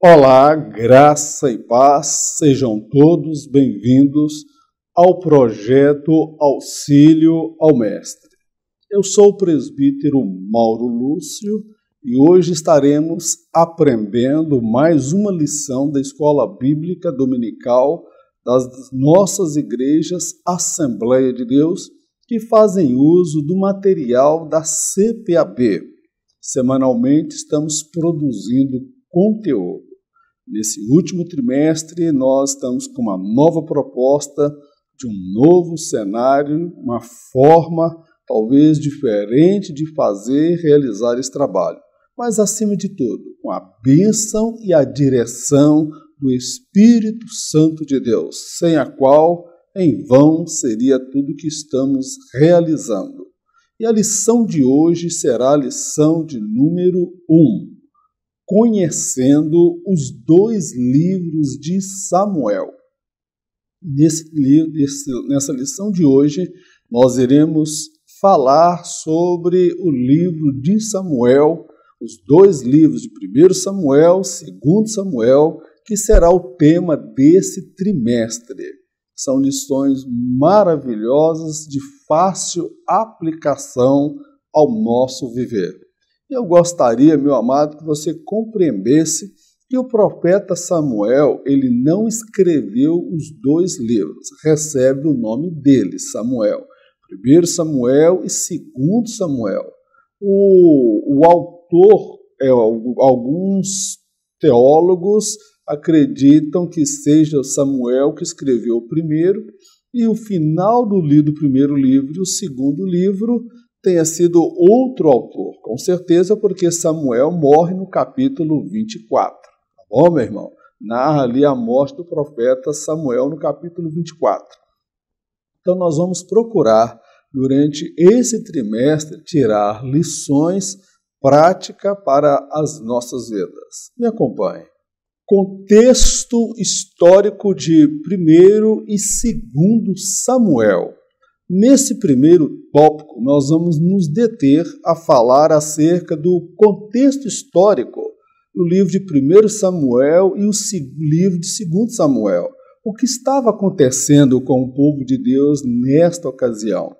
Olá, graça e paz, sejam todos bem-vindos ao projeto Auxílio ao Mestre. Eu sou o presbítero Mauro Lúcio e hoje estaremos aprendendo mais uma lição da Escola Bíblica Dominical das nossas igrejas Assembleia de Deus que fazem uso do material da CPAB. Semanalmente estamos produzindo conteúdo. Nesse último trimestre, nós estamos com uma nova proposta de um novo cenário, uma forma talvez diferente de fazer e realizar esse trabalho. Mas, acima de tudo, com a bênção e a direção do Espírito Santo de Deus, sem a qual, em vão, seria tudo que estamos realizando. E a lição de hoje será a lição de número 1. Conhecendo os 2 livros de Samuel. Nessa lição de hoje, nós iremos falar sobre o livro de Samuel, os 2 livros de 1 Samuel, 2 Samuel, que será o tema desse trimestre. São lições maravilhosas de fácil aplicação ao nosso viver. Eu gostaria, meu amado, que você compreendesse que o profeta Samuel, ele não escreveu os 2 livros, recebe o nome dele, Samuel. 1 Samuel e 2 Samuel. O autor, alguns teólogos acreditam que seja Samuel que escreveu o primeiro e o final do primeiro livro, o segundo livro, tenha sido outro autor, com certeza, porque Samuel morre no capítulo 24. Tá bom, meu irmão? Narra ali a morte do profeta Samuel no capítulo 24. Então, nós vamos procurar, durante esse trimestre, tirar lições práticas para as nossas vidas. Me acompanhe. Contexto histórico de 1 e 2 Samuel. Nesse primeiro tópico, nós vamos nos deter a falar acerca do contexto histórico do livro de 1 Samuel e o livro de 2 Samuel. O que estava acontecendo com o povo de Deus nesta ocasião?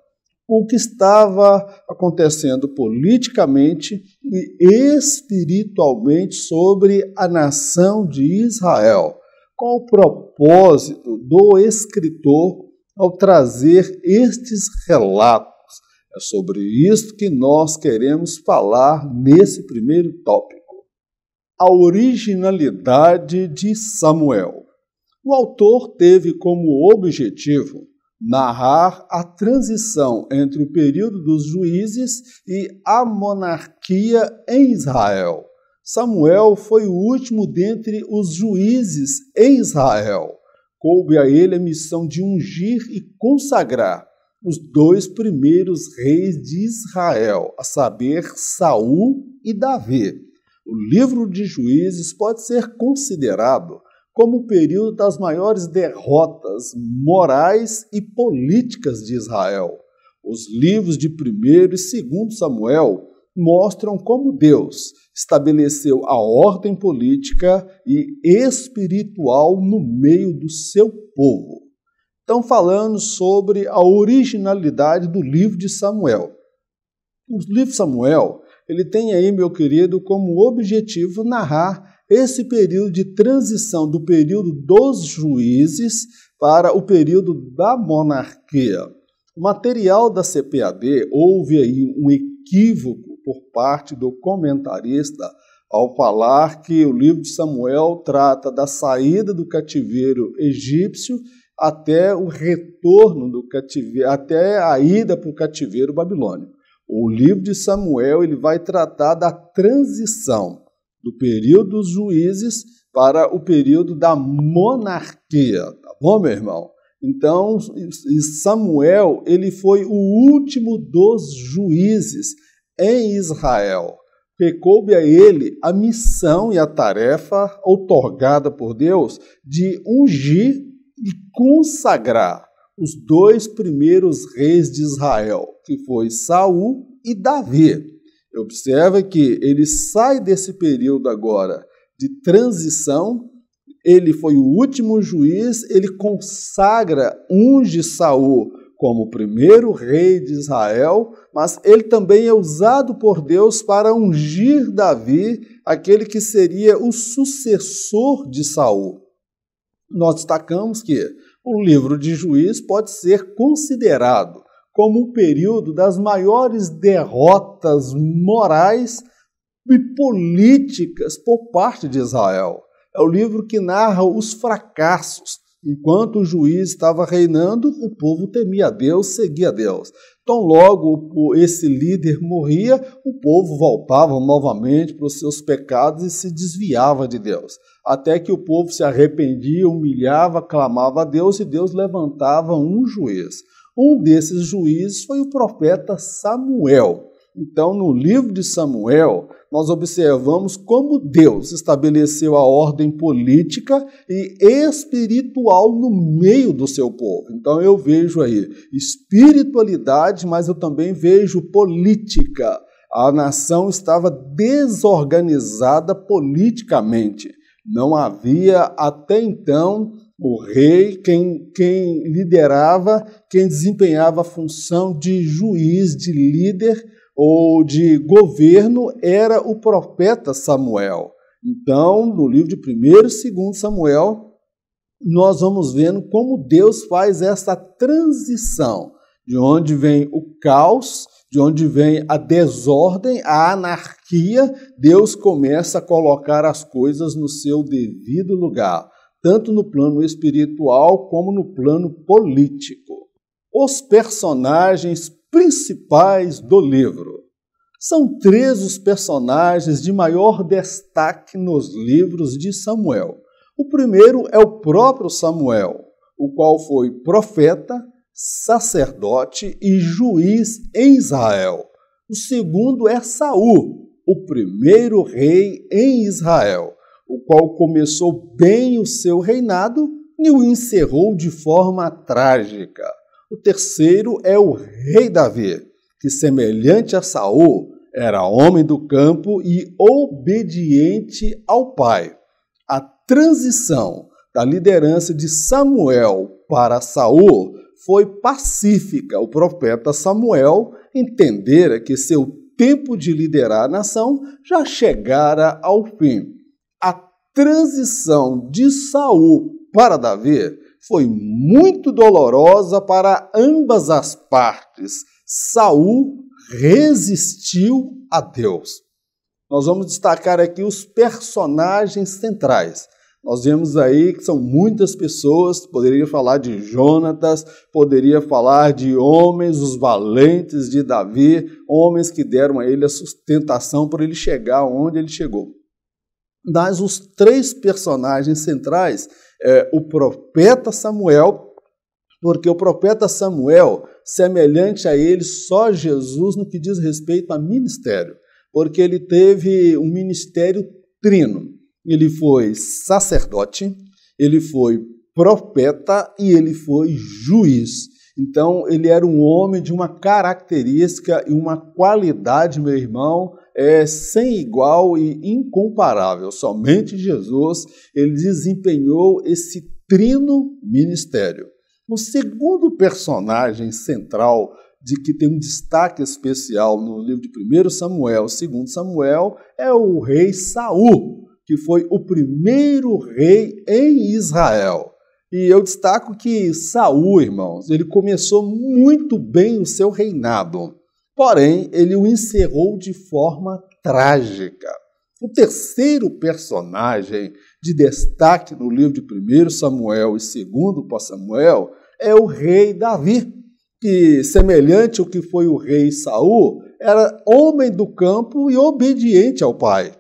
O que estava acontecendo politicamente e espiritualmente sobre a nação de Israel? Qual o propósito do escritor ao trazer estes relatos? É sobre isso que nós queremos falar nesse primeiro tópico. A originalidade de Samuel. O autor teve como objetivo narrar a transição entre o período dos juízes e a monarquia em Israel. Samuel foi o último dentre os juízes em Israel. Coube a ele a missão de ungir e consagrar os 2 primeiros reis de Israel, a saber, Saul e Davi. O livro de Juízes pode ser considerado como o período das maiores derrotas morais e políticas de Israel. Os livros de 1 e 2 Samuel mostram como Deus estabeleceu a ordem política e espiritual no meio do seu povo. Então, falando sobre a originalidade do livro de Samuel. O livro de Samuel, ele tem aí, meu querido, como objetivo narrar esse período de transição do período dos juízes para o período da monarquia. O material da CPAD, houve aí um equívoco por parte do comentarista ao falar que o livro de Samuel trata da saída do cativeiro egípcio até o retorno do cativeiro, até a ida para o cativeiro babilônico. O livro de Samuel ele vai tratar da transição do período dos juízes para o período da monarquia, tá bom, meu irmão? Então, Samuel, ele foi o último dos juízes em Israel. Que coube a ele a missão e a tarefa outorgada por Deus de ungir e consagrar os dois primeiros reis de Israel, que foi Saul e Davi. Observa que ele sai desse período agora de transição, ele foi o último juiz, ele consagra, unge Saul como o primeiro rei de Israel, mas ele também é usado por Deus para ungir Davi, aquele que seria o sucessor de Saul. Nós destacamos que o livro de Juízes pode ser considerado como um período das maiores derrotas morais e políticas por parte de Israel. É o livro que narra os fracassos. Enquanto o juiz estava reinando, o povo temia a Deus, seguia a Deus. Então, logo esse líder morria, o povo voltava novamente para os seus pecados e se desviava de Deus. Até que o povo se arrependia, humilhava, clamava a Deus e Deus levantava um juiz. Um desses juízes foi o profeta Samuel. Então, no livro de Samuel, nós observamos como Deus estabeleceu a ordem política e espiritual no meio do seu povo. Então, eu vejo aí espiritualidade, mas eu também vejo política. A nação estava desorganizada politicamente. Não havia, até então, o rei, quem liderava, quem desempenhava a função de juiz, de líder ou de governo, era o profeta Samuel. Então, no livro de 1º e 2º Samuel, nós vamos vendo como Deus faz essa transição, de onde vem o caos, de onde vem a desordem, a anarquia. Deus começa a colocar as coisas no seu devido lugar, tanto no plano espiritual como no plano político. Os personagens principais do livro. São 3 os personagens de maior destaque nos livros de Samuel. O primeiro é o próprio Samuel, o qual foi profeta, sacerdote e juiz em Israel. O segundo é Saul, o primeiro rei em Israel, o qual começou bem o seu reinado e o encerrou de forma trágica. O terceiro é o rei Davi, que, semelhante a Saul, era homem do campo e obediente ao pai. A transição da liderança de Samuel para Saul foi pacífica. O profeta Samuel entendera que seu tempo de liderar a nação já chegara ao fim. A transição de Saul para Davi foi muito dolorosa para ambas as partes. Saul resistiu a Deus. Nós vamos destacar aqui os personagens centrais. Nós vemos aí que são muitas pessoas, poderia falar de Jonatas, poderia falar de homens, os valentes de Davi, homens que deram a ele a sustentação para ele chegar onde ele chegou. Mas os 3 personagens centrais é o profeta Samuel, porque o profeta Samuel, semelhante a ele, só Jesus no que diz respeito a ministério, porque ele teve um ministério trino. Ele foi sacerdote, ele foi profeta e ele foi juiz. Então, ele era um homem de uma característica e uma qualidade, meu irmão, sem igual e incomparável. Somente Jesus, ele desempenhou esse trino ministério. O segundo personagem central, de que tem um destaque especial no livro de 1º Samuel, 2º Samuel, é o rei Saul, que foi o primeiro rei em Israel. E eu destaco que Saul, irmãos, ele começou muito bem o seu reinado, porém, ele o encerrou de forma trágica. O terceiro personagem de destaque no livro de 1º Samuel e 2º Samuel é o rei Davi, que, semelhante ao que foi o rei Saul, era homem do campo e obediente ao pai.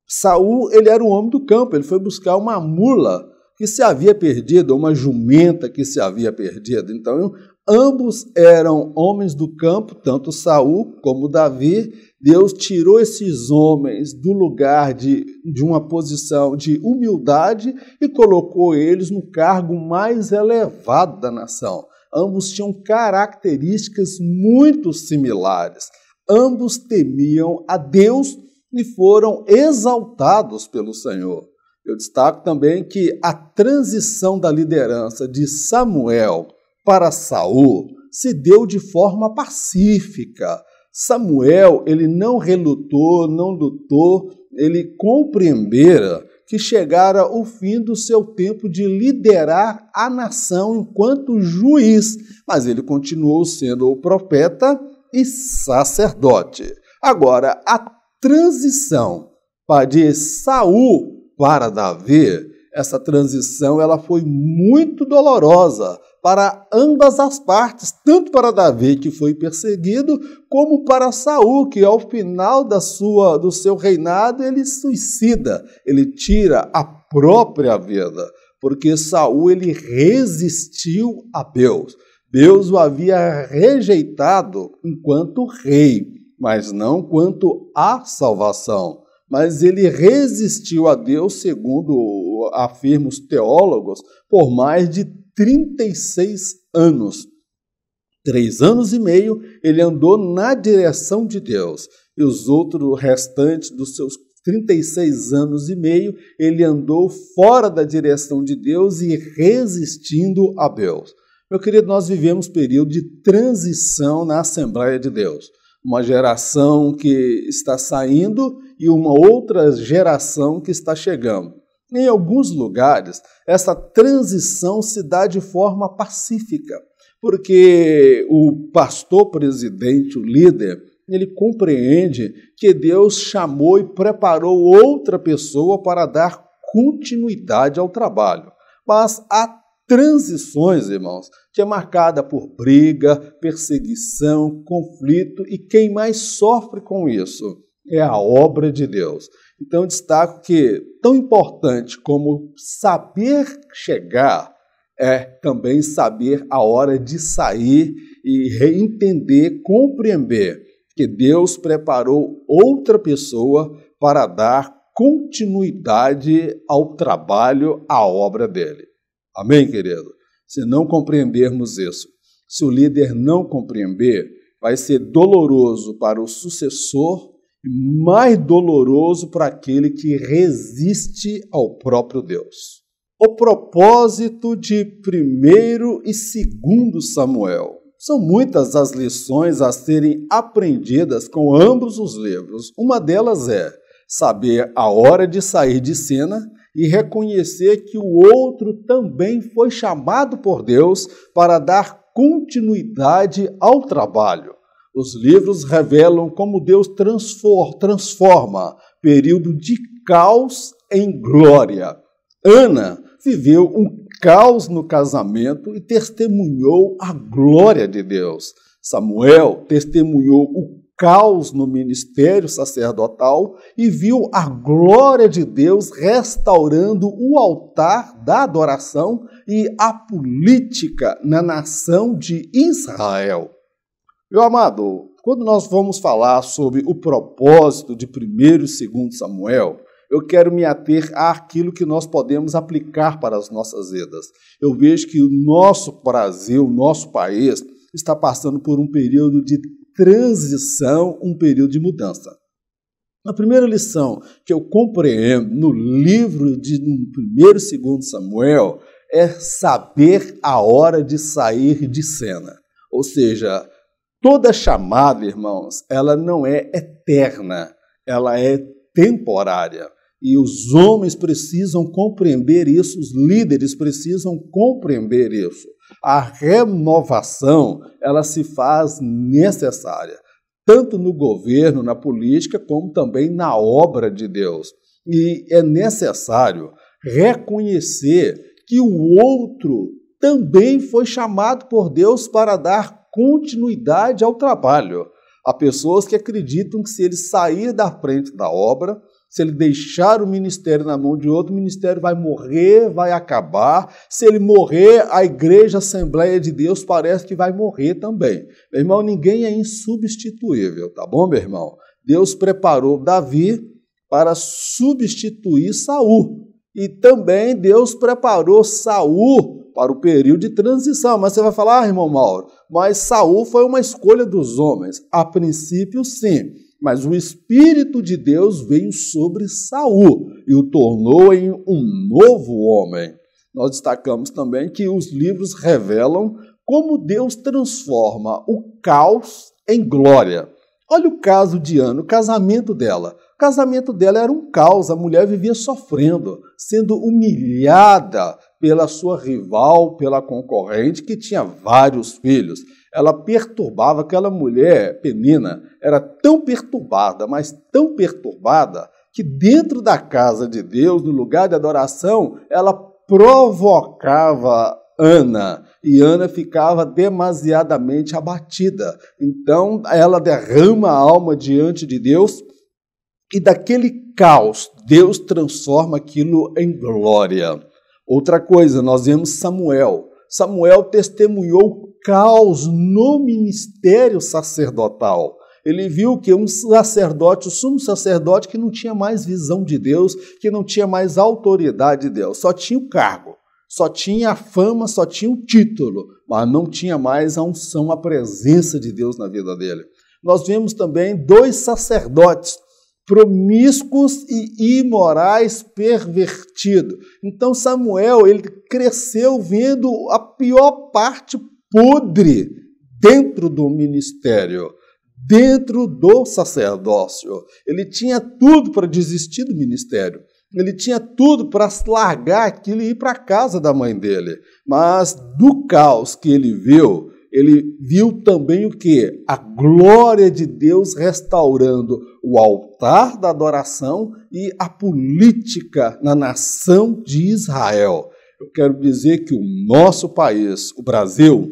Saul, ele era um homem do campo, ele foi buscar uma mula que se havia perdido, uma jumenta que se havia perdido. Então, ambos eram homens do campo, tanto Saul como Davi, Deus tirou esses homens do lugar de uma posição de humildade e colocou eles no cargo mais elevado da nação. Ambos tinham características muito similares. Ambos temiam a Deus e foram exaltados pelo Senhor. Eu destaco também que a transição da liderança de Samuel para Saul se deu de forma pacífica. Samuel, ele não relutou, não lutou, ele compreendera que chegara o fim do seu tempo de liderar a nação enquanto juiz, mas ele continuou sendo o profeta e sacerdote. Agora, a transição de Saul para Davi, essa transição ela foi muito dolorosa para ambas as partes, tanto para Davi, que foi perseguido, como para Saul, que ao final do seu reinado ele suicida, ele tira a própria vida, porque Saul ele resistiu a Deus. Deus o havia rejeitado enquanto rei, mas não quanto à salvação. Mas ele resistiu a Deus, segundo afirmam os teólogos, por mais de 36 anos. 3 anos e meio ele andou na direção de Deus, e os outros restantes dos seus 36 anos e meio, ele andou fora da direção de Deus e resistindo a Deus. Meu querido, nós vivemos um período de transição na Assembleia de Deus. Uma geração que está saindo e uma outra geração que está chegando. Em alguns lugares, essa transição se dá de forma pacífica, porque o pastor presidente, o líder, ele compreende que Deus chamou e preparou outra pessoa para dar continuidade ao trabalho. Mas há transições, irmãos, que é marcada por briga, perseguição, conflito, e quem mais sofre com isso é a obra de Deus. Então, destaco que tão importante como saber chegar é também saber a hora de sair e entender, compreender que Deus preparou outra pessoa para dar continuidade ao trabalho, à obra dele. Amém, querido? Se não compreendermos isso, se o líder não compreender, vai ser doloroso para o sucessor e mais doloroso para aquele que resiste ao próprio Deus. O propósito de 1º e 2º Samuel. São muitas as lições a serem aprendidas com ambos os livros. Uma delas é saber a hora de sair de cena e reconhecer que o outro também foi chamado por Deus para dar continuidade ao trabalho. Os livros revelam como Deus transforma período de caos em glória. Ana viveu um caos no casamento e testemunhou a glória de Deus. Samuel testemunhou o caos no ministério sacerdotal e viu a glória de Deus restaurando o altar da adoração e a política na nação de Israel. Meu amado, quando nós vamos falar sobre o propósito de 1º e 2º Samuel, eu quero me ater àquilo que nós podemos aplicar para as nossas vidas. Eu vejo que o nosso Brasil, o nosso país, está passando por um período de transição, um período de mudança. A primeira lição que eu compreendo no livro de 1º e 2º Samuel é saber a hora de sair de cena. Ou seja, toda chamada, irmãos, ela não é eterna, ela é temporária. E os homens precisam compreender isso, os líderes precisam compreender isso. A renovação, ela se faz necessária, tanto no governo, na política, como também na obra de Deus. E é necessário reconhecer que o outro também foi chamado por Deus para dar continuidade ao trabalho. Há pessoas que acreditam que se ele sair da frente da obra, se ele deixar o ministério na mão de outro, o ministério vai morrer, vai acabar. Se ele morrer, a igreja, a Assembleia de Deus, parece que vai morrer também. Meu irmão, ninguém é insubstituível, tá bom, meu irmão? Deus preparou Davi para substituir Saul. E também Deus preparou Saul para o período de transição. Mas você vai falar, irmão Mauro, mas Saul foi uma escolha dos homens. A princípio, sim. Mas o Espírito de Deus veio sobre Saul e o tornou em um novo homem. Nós destacamos também que os livros revelam como Deus transforma o caos em glória. Olha o caso de Ana, o casamento dela. O casamento dela era um caos, a mulher vivia sofrendo, sendo humilhada pela sua rival, pela concorrente, que tinha vários filhos. Ela perturbava, aquela mulher, Penina, era tão perturbada, mas tão perturbada, que dentro da casa de Deus, no lugar de adoração, ela provocava Ana, e Ana ficava demasiadamente abatida. Então, ela derrama a alma diante de Deus, e daquele caos, Deus transforma aquilo em glória. Outra coisa, nós vemos Samuel. Samuel testemunhou o caos no ministério sacerdotal. Ele viu que um sacerdote, o sumo sacerdote, que não tinha mais visão de Deus, que não tinha mais autoridade de Deus, só tinha o cargo, só tinha a fama, só tinha o título, mas não tinha mais a unção, a presença de Deus na vida dele. Nós vemos também 2 sacerdotes promíscuos e imorais, pervertidos. Então Samuel, ele cresceu vendo a pior parte podre dentro do ministério, dentro do sacerdócio. Ele tinha tudo para desistir do ministério. Ele tinha tudo para largar aquilo e ir para a casa da mãe dele. Mas do caos que ele viu também o quê? A glória de Deus restaurando o altar da adoração e a política na nação de Israel. Eu quero dizer que o nosso país, o Brasil,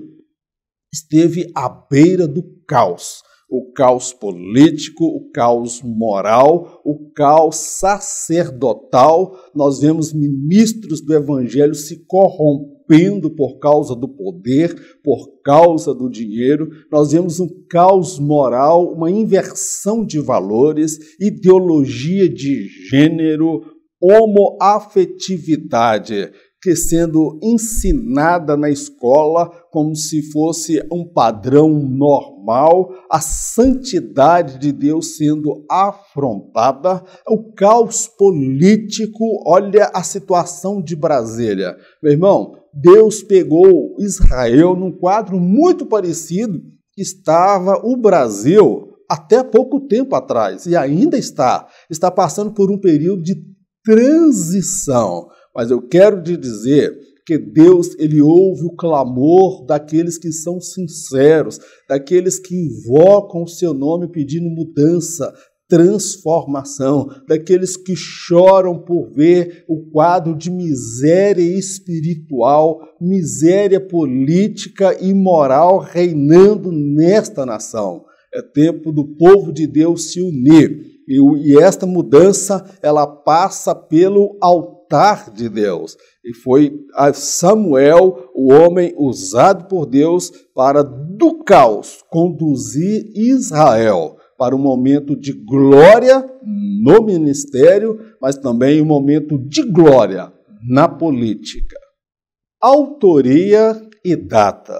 esteve à beira do caos. O caos político, o caos moral, o caos sacerdotal. Nós vemos ministros do evangelho se corrompendo por causa do poder, por causa do dinheiro. Nós vemos um caos moral, uma inversão de valores, ideologia de gênero, homoafetividade, que sendo ensinada na escola como se fosse um padrão normal, a santidade de Deus sendo afrontada, o caos político. Olha a situação de Brasília. Meu irmão, Deus pegou Israel num quadro muito parecido que estava o Brasil até pouco tempo atrás, e ainda está passando por um período de transição. Mas eu quero te dizer que Deus, ele ouve o clamor daqueles que são sinceros, daqueles que invocam o seu nome pedindo mudança, transformação, daqueles que choram por ver o quadro de miséria espiritual, miséria política e moral reinando nesta nação. É tempo do povo de Deus se unir. E esta mudança, ela passa pelo altar de Deus. E foi Samuel, o homem usado por Deus para, do caos, conduzir Israel para um momento de glória no ministério, mas também um momento de glória na política. Autoria e data.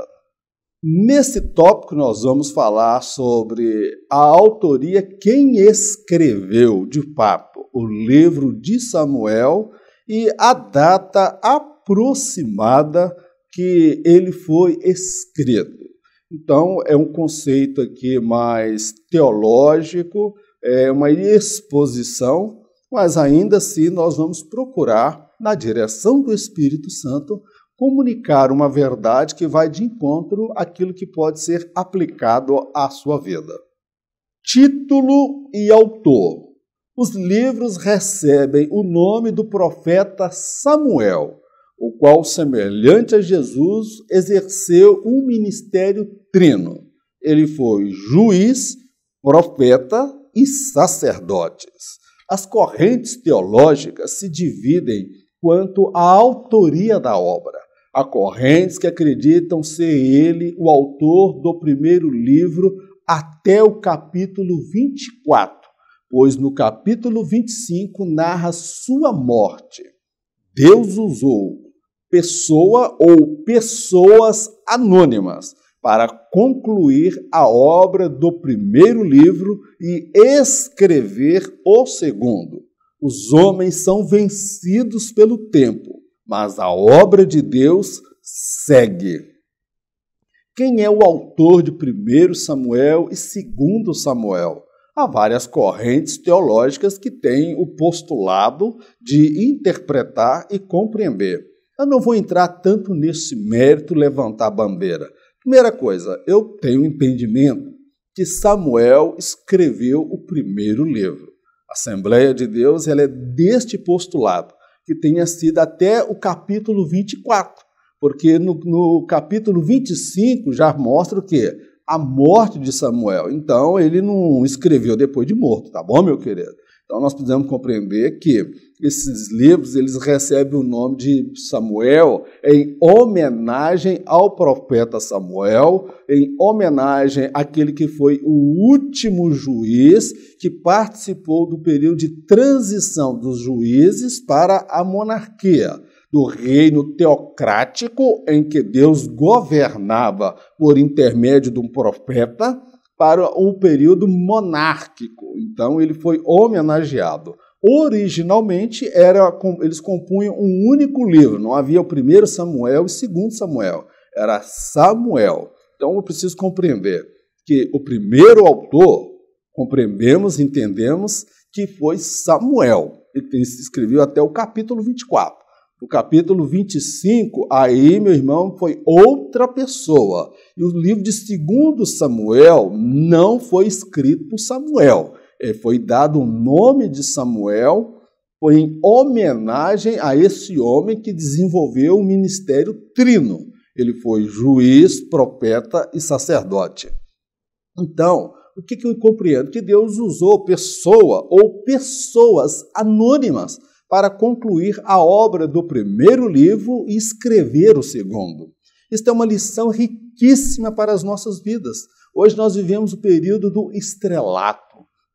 Nesse tópico nós vamos falar sobre a autoria, quem escreveu de fato o livro de Samuel e a data aproximada que ele foi escrito. Então é um conceito aqui mais teológico, é uma exposição, mas ainda assim nós vamos procurar, na direção do Espírito Santo, comunicar uma verdade que vai de encontro àquilo que pode ser aplicado à sua vida. Título e autor. Os livros recebem o nome do profeta Samuel, o qual, semelhante a Jesus, exerceu um ministério trino. Ele foi juiz, profeta e sacerdotes. As correntes teológicas se dividem quanto à autoria da obra. Há correntes que acreditam ser ele o autor do primeiro livro até o capítulo 24. pois no capítulo 25 narra sua morte. Deus usou pessoa ou pessoas anônimas para concluir a obra do primeiro livro e escrever o segundo. Os homens são vencidos pelo tempo, mas a obra de Deus segue. Quem é o autor de 1 Samuel e 2 Samuel? Há várias correntes teológicas que têm o postulado de interpretar e compreender. Eu não vou entrar tanto nesse mérito, levantar a bandeira. Primeira coisa, eu tenho entendimento que Samuel escreveu o primeiro livro. A Assembleia de Deus ela é deste postulado, que tenha sido até o capítulo 24, porque no capítulo 25 já mostra o quê? A morte de Samuel. Então, ele não escreveu depois de morto, tá bom, meu querido? Então, nós precisamos compreender que esses livros, eles recebem o nome de Samuel em homenagem ao profeta Samuel, em homenagem àquele que foi o último juiz que participou do período de transição dos juízes para a monarquia, do reino teocrático em que Deus governava por intermédio de um profeta para o período monárquico. Então, ele foi homenageado. Originalmente, eles compunham um único livro, não havia o 1 Samuel e 2 Samuel, era Samuel. Então, eu preciso compreender que o primeiro autor, compreendemos, entendemos, que foi Samuel. Ele escreveu até o capítulo 24. No capítulo 25, aí, meu irmão, foi outra pessoa. E o livro de 2 Samuel não foi escrito por Samuel. Foi dado o nome de Samuel, foi em homenagem a esse homem que desenvolveu o ministério trino. Ele foi juiz, profeta e sacerdote. Então, o que eu compreendo? Que Deus usou pessoa ou pessoas anônimas para concluir a obra do primeiro livro e escrever o segundo. Isto é uma lição riquíssima para as nossas vidas. Hoje nós vivemos o período do estrelato.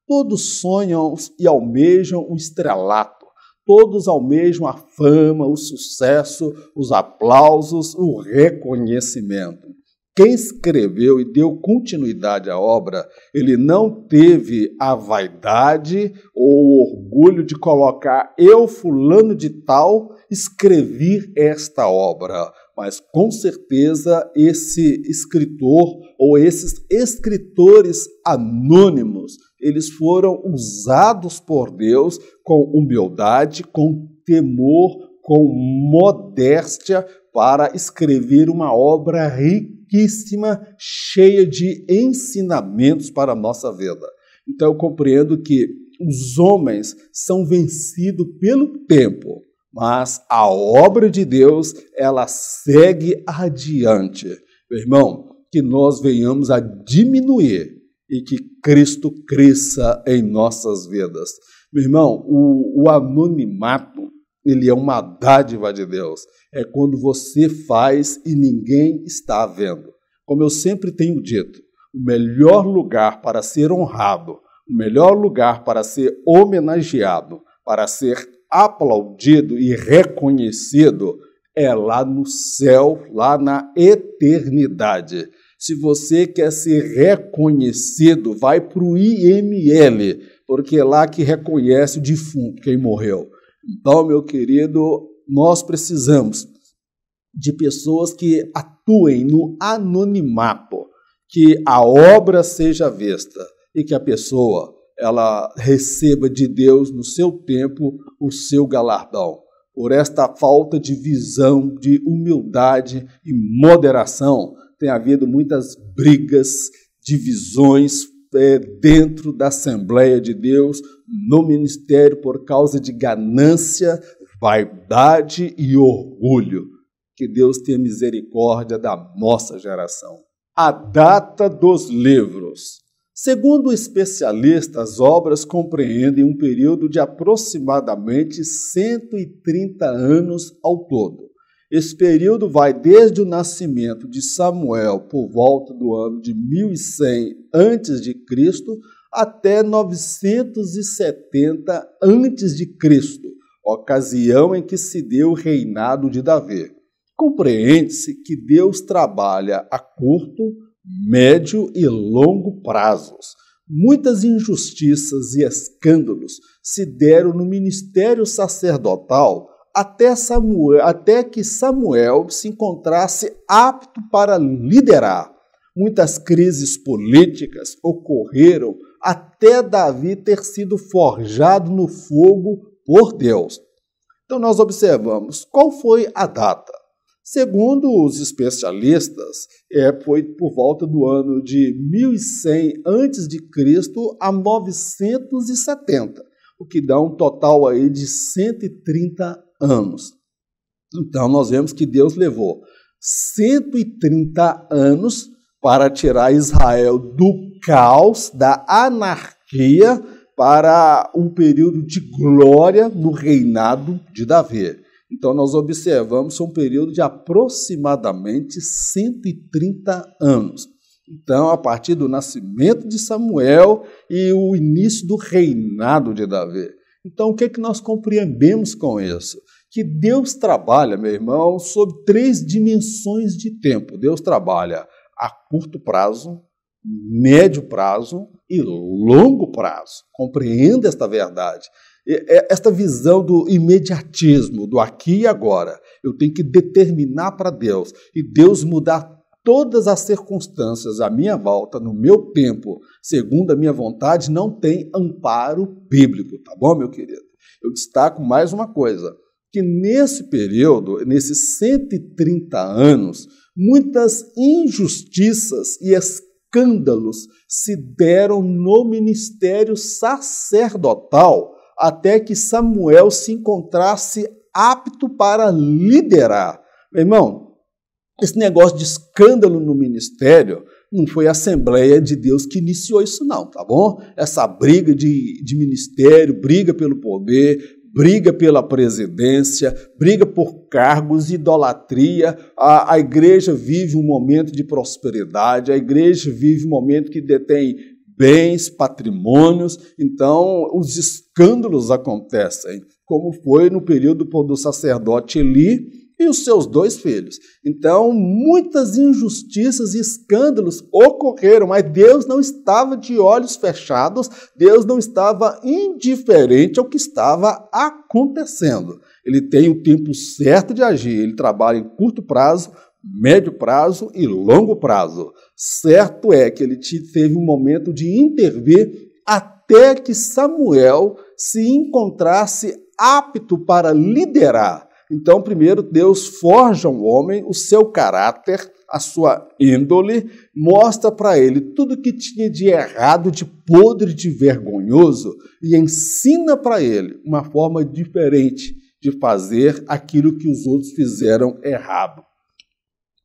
Todos sonham e almejam o estrelato. Todos almejam a fama, o sucesso, os aplausos, o reconhecimento. Quem escreveu e deu continuidade à obra, ele não teve a vaidade ou o orgulho de colocar eu, fulano de tal, escrevi esta obra. Mas, com certeza, esse escritor ou esses escritores anônimos, eles foram usados por Deus com humildade, com temor, com modéstia, para escrever uma obra riquíssima, cheia de ensinamentos para a nossa vida. Então, eu compreendo que os homens são vencidos pelo tempo, mas a obra de Deus, ela segue adiante. Meu irmão, que nós venhamos a diminuir e que Cristo cresça em nossas vidas. Meu irmão, o anonimato, ele é uma dádiva de Deus. É quando você faz e ninguém está vendo. Como eu sempre tenho dito, o melhor lugar para ser honrado, o melhor lugar para ser homenageado, para ser aplaudido e reconhecido é lá no céu, lá na eternidade. Se você quer ser reconhecido, vai para o IML, porque é lá que reconhece o defunto, quem morreu. Então, meu querido, nós precisamos de pessoas que atuem no anonimato, que a obra seja vista e que a pessoa ela receba de Deus no seu tempo o seu galardão. Por esta falta de visão, de humildade e moderação, tem havido muitas brigas, divisões dentro da Assembleia de Deus, no ministério, por causa de ganância, vaidade e orgulho. Que Deus tenha misericórdia da nossa geração. A data dos livros. Segundo especialistas, as obras compreendem um período de aproximadamente 130 anos ao todo. Esse período vai desde o nascimento de Samuel, por volta do ano de 1100 a.C., até 970 a.C., ocasião em que se deu o reinado de Davi. Compreende-se que Deus trabalha a curto, médio e longo prazos. Muitas injustiças e escândalos se deram no ministério sacerdotal até que Samuel se encontrasse apto para liderar. Muitas crises políticas ocorreram até Davi ter sido forjado no fogo por Deus. Então nós observamos qual foi a data. Segundo os especialistas, foi por volta do ano de 1100 a.C. a 970, o que dá um total aí de 130 anos. Então nós vemos que Deus levou 130 anos para tirar Israel do caos, da anarquia, para um período de glória no reinado de Davi. Então, nós observamos um período de aproximadamente 130 anos. Então, a partir do nascimento de Samuel e o início do reinado de Davi. Então, o que é que nós compreendemos com isso? Que Deus trabalha, meu irmão, sob 3 dimensões de tempo. Deus trabalha a curto prazo, médio prazo e longo prazo. Compreenda esta verdade. Esta visão do imediatismo, do aqui e agora. Eu tenho que determinar para Deus e Deus mudar todas as circunstâncias à minha volta, no meu tempo, segundo a minha vontade, não tem amparo bíblico, tá bom, meu querido? Eu destaco mais uma coisa, que nesse período, nesses 130 anos, muitas injustiças e escândalos se deram no ministério sacerdotal, até que Samuel se encontrasse apto para liderar. Meu irmão, esse negócio de escândalo no ministério não foi a Assembleia de Deus que iniciou isso não, tá bom? Essa briga de ministério, briga pelo poder, briga pela presidência, briga por cargos, idolatria. A igreja vive um momento de prosperidade, a igreja vive um momento que detém bens, patrimônios, então os escândalos acontecem, como foi no período do sacerdote Eli e os seus 2 filhos. Então, muitas injustiças e escândalos ocorreram, mas Deus não estava de olhos fechados, Deus não estava indiferente ao que estava acontecendo. Ele tem o tempo certo de agir, ele trabalha em curto prazo, médio prazo e longo prazo. Certo é que ele teve um momento de intervir até que Samuel se encontrasse apto para liderar. Então, primeiro, Deus forja um homem, o seu caráter, a sua índole, mostra para ele tudo que tinha de errado, de podre, de vergonhoso e ensina para ele uma forma diferente de fazer aquilo que os outros fizeram errado.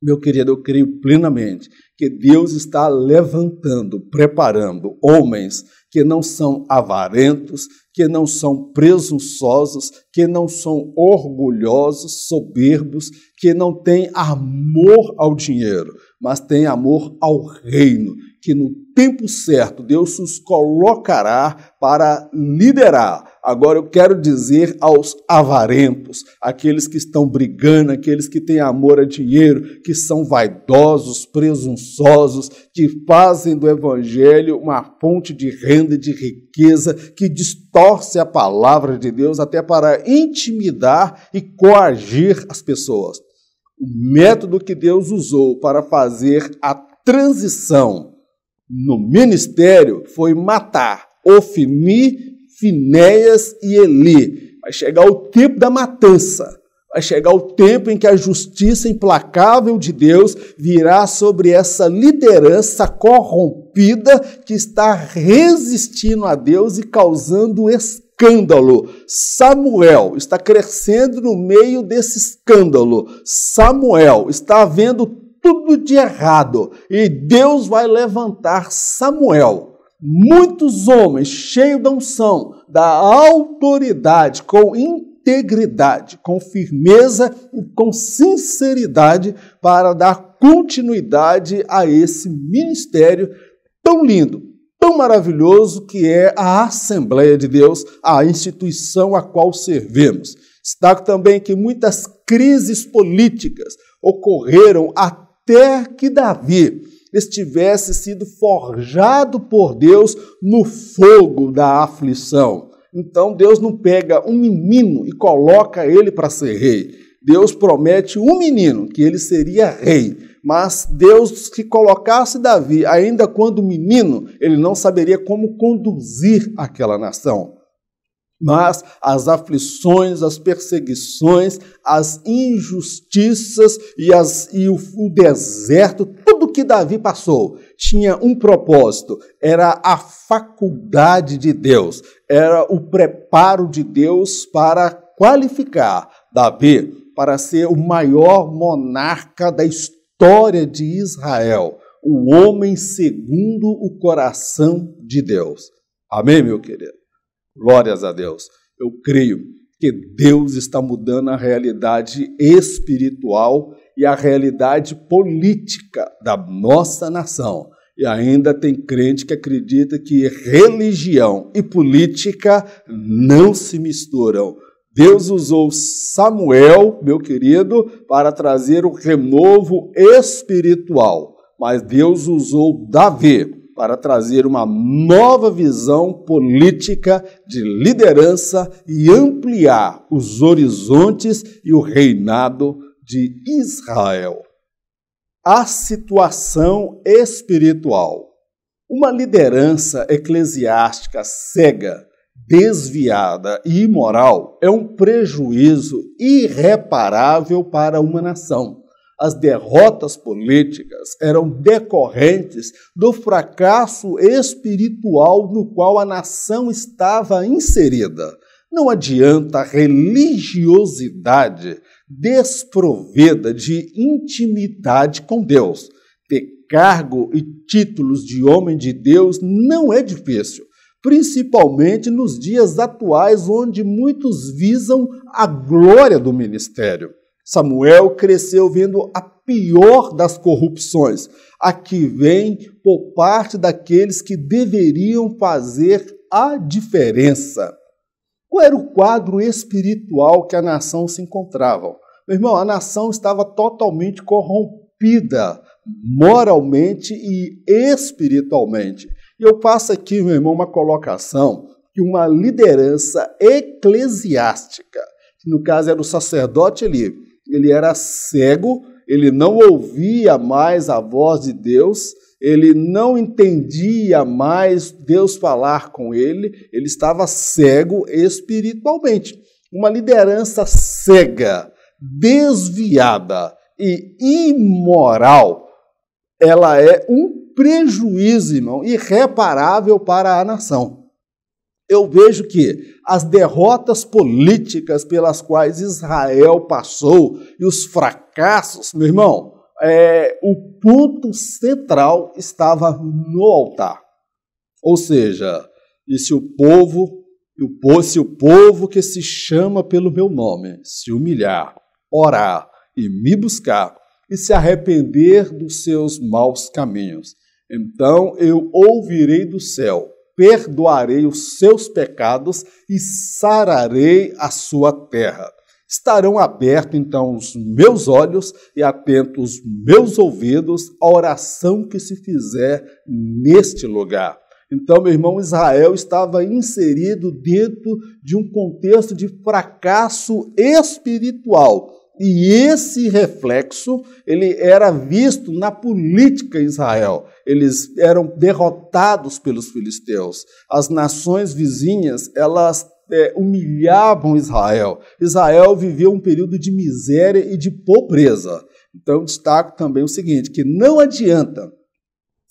Meu querido, eu creio plenamente que Deus está levantando, preparando homens que não são avarentos, que não são presunçosos, que não são orgulhosos, soberbos, que não têm amor ao dinheiro, mas têm amor ao reino, que no tempo certo Deus os colocará para liderar. Agora eu quero dizer aos avarentos, aqueles que estão brigando, aqueles que têm amor a dinheiro, que são vaidosos, presunçosos, que fazem do evangelho uma fonte de renda e de riqueza, que distorce a palavra de Deus até para intimidar e coagir as pessoas. O método que Deus usou para fazer a transição no ministério foi matar Ofni, Finéias e Eli. Vai chegar o tempo da matança. Vai chegar o tempo em que a justiça implacável de Deus virá sobre essa liderança corrompida que está resistindo a Deus e causando escândalo. Samuel está crescendo no meio desse escândalo. Samuel está vendo tudo de errado e Deus vai levantar Samuel. Muitos homens cheios da unção, da autoridade, com integridade, com firmeza e com sinceridade para dar continuidade a esse ministério tão lindo, tão maravilhoso que é a Assembleia de Deus, a instituição a qual servimos. Destaco também que muitas crises políticas ocorreram até que Davi estivesse sido forjado por Deus no fogo da aflição. Então Deus não pega um menino e coloca ele para ser rei. Deus promete um menino, que ele seria rei. Mas Deus, que colocasse Davi, ainda quando menino, ele não saberia como conduzir aquela nação. Mas as aflições, as perseguições, as injustiças e o deserto, tudo que Davi passou, tinha um propósito, era a faculdade de Deus, era o preparo de Deus para qualificar Davi para ser o maior monarca da história de Israel, o homem segundo o coração de Deus. Amém, meu querido? Glórias a Deus. Eu creio que Deus está mudando a realidade espiritual e a realidade política da nossa nação. E ainda tem crente que acredita que religião e política não se misturam. Deus usou Samuel, meu querido, para trazer o renovo espiritual, mas Deus usou Davi para trazer uma nova visão política de liderança e ampliar os horizontes e o reinado de Israel. A situação espiritual. Uma liderança eclesiástica cega, desviada e imoral é um prejuízo irreparável para uma nação. As derrotas políticas eram decorrentes do fracasso espiritual no qual a nação estava inserida. Não adianta religiosidade desprovida de intimidade com Deus. Ter cargo e títulos de homem de Deus não é difícil, principalmente nos dias atuais, onde muitos visam a glória do ministério. Samuel cresceu vendo a pior das corrupções, a que vem por parte daqueles que deveriam fazer a diferença. Qual era o quadro espiritual que a nação se encontrava? Meu irmão, a nação estava totalmente corrompida, moralmente e espiritualmente. E eu passo aqui, meu irmão, uma colocação que uma liderança eclesiástica, que no caso era o sacerdote ali, ele era cego, ele não ouvia mais a voz de Deus, ele não entendia mais Deus falar com ele, ele estava cego espiritualmente. Uma liderança cega, desviada e imoral, ela é um prejuízo, irmão, irreparável para a nação. Eu vejo que as derrotas políticas pelas quais Israel passou e os fracassos, meu irmão, o ponto central estava no altar. Ou seja, e se o povo que se chama pelo meu nome se humilhar, orar e me buscar e se arrepender dos seus maus caminhos, então eu ouvirei do céu, perdoarei os seus pecados e sararei a sua terra. Estarão abertos, então, os meus olhos e atentos os meus ouvidos à oração que se fizer neste lugar. Então, meu irmão, Israel estava inserido dentro de um contexto de fracasso espiritual. E esse reflexo, ele era visto na política em Israel. Eles eram derrotados pelos filisteus. As nações vizinhas, elas humilhavam Israel. Israel viveu um período de miséria e de pobreza. Então, destaco também o seguinte, que não adianta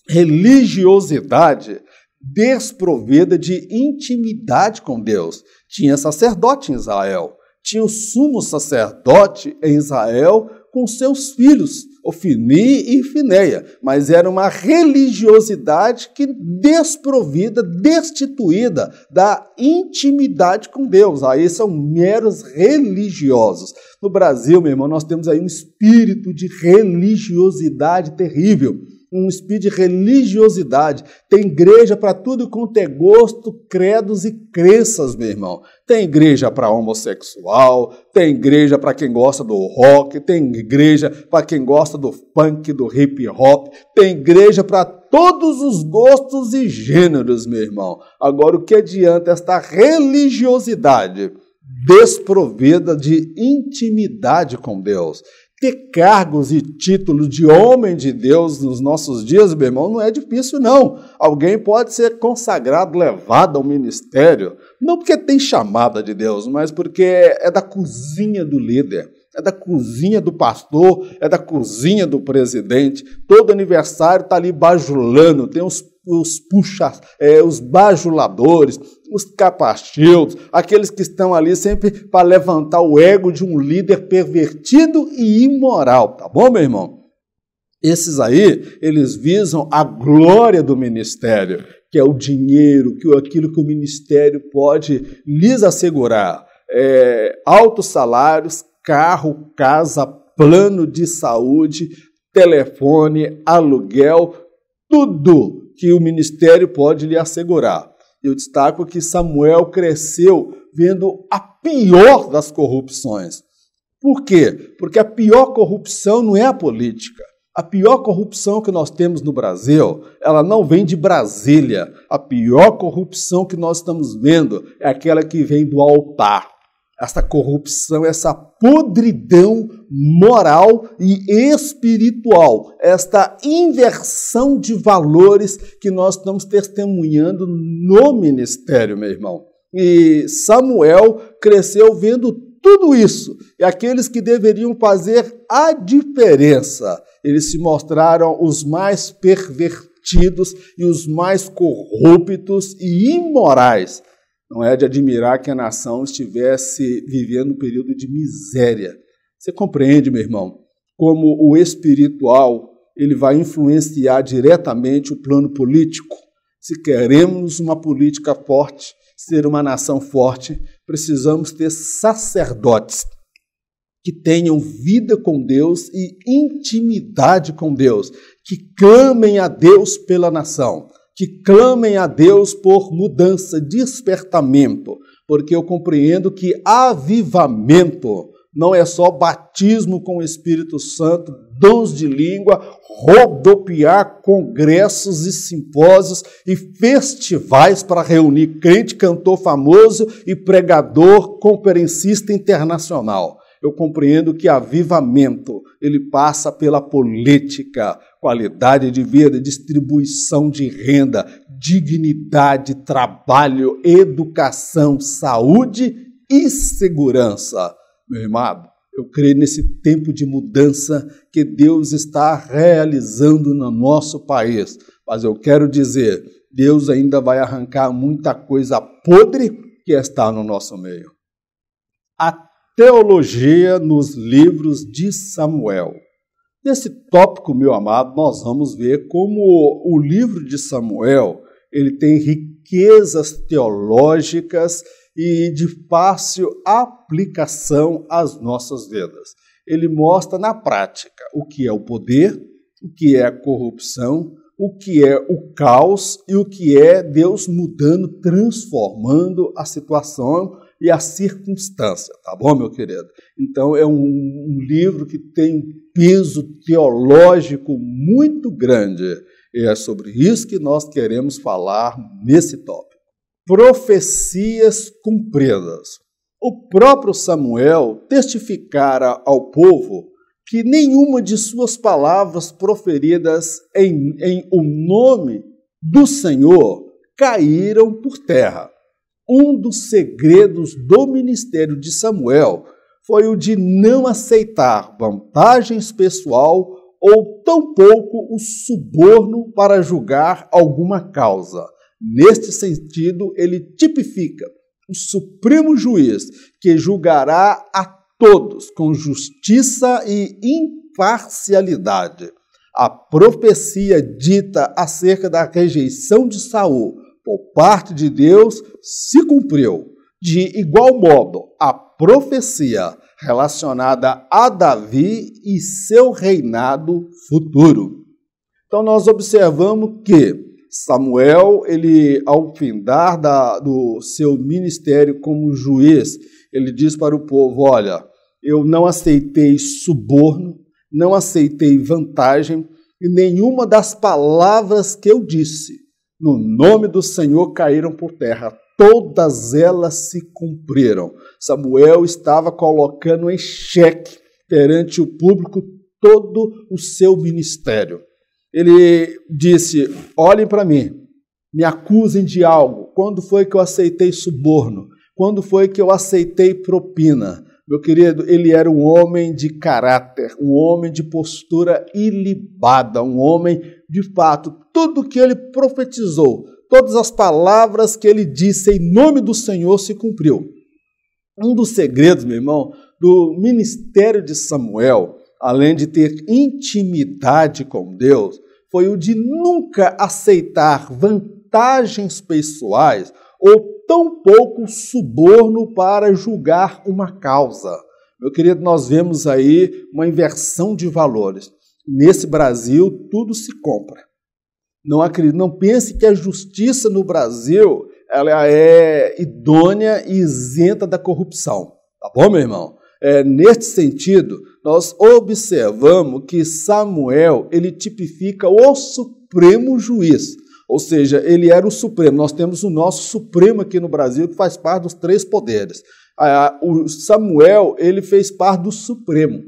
religiosidade desprovida de intimidade com Deus. Tinha sacerdote em Israel. Tinha o sumo sacerdote em Israel com seus filhos, Ofni e Fineia, mas era uma religiosidade que desprovida, destituída da intimidade com Deus. Aí são meros religiosos. No Brasil, meu irmão, nós temos aí um espírito de religiosidade terrível. um espírito de religiosidade. Tem igreja para tudo quanto é gosto, credos e crenças, meu irmão. Tem igreja para homossexual, tem igreja para quem gosta do rock, tem igreja para quem gosta do funk, do hip hop, tem igreja para todos os gostos e gêneros, meu irmão. Agora, o que adianta esta religiosidade desprovida de intimidade com Deus? Ter cargos e títulos de homem de Deus nos nossos dias, meu irmão, não é difícil, não. Alguém pode ser consagrado, levado ao ministério, não porque tem chamada de Deus, mas porque é da cozinha do líder, é da cozinha do pastor, é da cozinha do presidente. Todo aniversário está ali bajulando, tem os bajuladores, os capachildos, aqueles que estão ali sempre para levantar o ego de um líder pervertido e imoral, tá bom, meu irmão? Esses aí, eles visam a glória do ministério, que é o dinheiro, aquilo que o ministério pode lhes assegurar. Altos salários, carro, casa, plano de saúde, telefone, aluguel, tudo que o ministério pode lhe assegurar. Eu destaco que Samuel cresceu vendo a pior das corrupções. Por quê? Porque a pior corrupção não é a política. A pior corrupção que nós temos no Brasil, ela não vem de Brasília. A pior corrupção que nós estamos vendo é aquela que vem do altar. Essa corrupção, essa podridão moral e espiritual, esta inversão de valores que nós estamos testemunhando no ministério, meu irmão. E Samuel cresceu vendo tudo isso. E aqueles que deveriam fazer a diferença, eles se mostraram os mais pervertidos e os mais corruptos e imorais. Não é de admirar que a nação estivesse vivendo um período de miséria. Você compreende, meu irmão, como o espiritual ele vai influenciar diretamente o plano político? Se queremos uma política forte, ser uma nação forte, precisamos ter sacerdotes que tenham vida com Deus e intimidade com Deus, que clamem a Deus pela nação, que clamem a Deus por mudança, despertamento, porque eu compreendo que avivamento não é só batismo com o Espírito Santo, dons de língua, rodopiar congressos e simpósios e festivais para reunir crente, cantor famoso e pregador conferencista internacional. Eu compreendo que avivamento, ele passa pela política, qualidade de vida, distribuição de renda, dignidade, trabalho, educação, saúde e segurança. Meu irmão, eu creio nesse tempo de mudança que Deus está realizando no nosso país. Mas eu quero dizer, Deus ainda vai arrancar muita coisa podre que está no nosso meio. A teologia nos livros de Samuel. Nesse tópico, meu amado, nós vamos ver como o livro de Samuel ele tem riquezas teológicas e de fácil aplicação às nossas vidas. Ele mostra na prática o que é o poder, o que é a corrupção, o que é o caos e o que é Deus mudando, transformando a situação e a circunstância, tá bom, meu querido? Então, é um livro que tem um peso teológico muito grande. E é sobre isso que nós queremos falar nesse tópico. Profecias cumpridas. O próprio Samuel testificara ao povo que nenhuma de suas palavras proferidas em o nome do Senhor caíram por terra. Um dos segredos do ministério de Samuel foi o de não aceitar vantagens pessoal ou tampouco o suborno para julgar alguma causa. Neste sentido, ele tipifica o supremo juiz que julgará a todos com justiça e imparcialidade. A profecia dita acerca da rejeição de Saul por parte de Deus se cumpriu. De igual modo, a profecia relacionada a Davi e seu reinado futuro. Então nós observamos que Samuel, ele, ao findar do seu ministério como juiz, ele diz para o povo, olha, eu não aceitei suborno, não aceitei vantagem, e nenhuma das palavras que eu disse no nome do Senhor caíram por terra. Todas elas se cumpriram. Samuel estava colocando em xeque perante o público todo o seu ministério. Ele disse, olhem para mim, me acusem de algo. Quando foi que eu aceitei suborno? Quando foi que eu aceitei propina? Meu querido, ele era um homem de caráter, um homem de postura ilibada, um homem, de fato, tudo que ele profetizou, todas as palavras que ele disse em nome do Senhor se cumpriu. Um dos segredos, meu irmão, do ministério de Samuel, além de ter intimidade com Deus, foi o de nunca aceitar vantagens pessoais ou tão pouco suborno para julgar uma causa. Meu querido, nós vemos aí uma inversão de valores. Nesse Brasil, tudo se compra. Não pense que a justiça no Brasil ela é idônea e isenta da corrupção. Tá bom, meu irmão? Neste sentido, nós observamos que Samuel, ele tipifica o supremo juiz. Ou seja, ele era o supremo. Nós temos o nosso supremo aqui no Brasil, que faz parte dos 3 poderes. O Samuel, ele fez parte do supremo.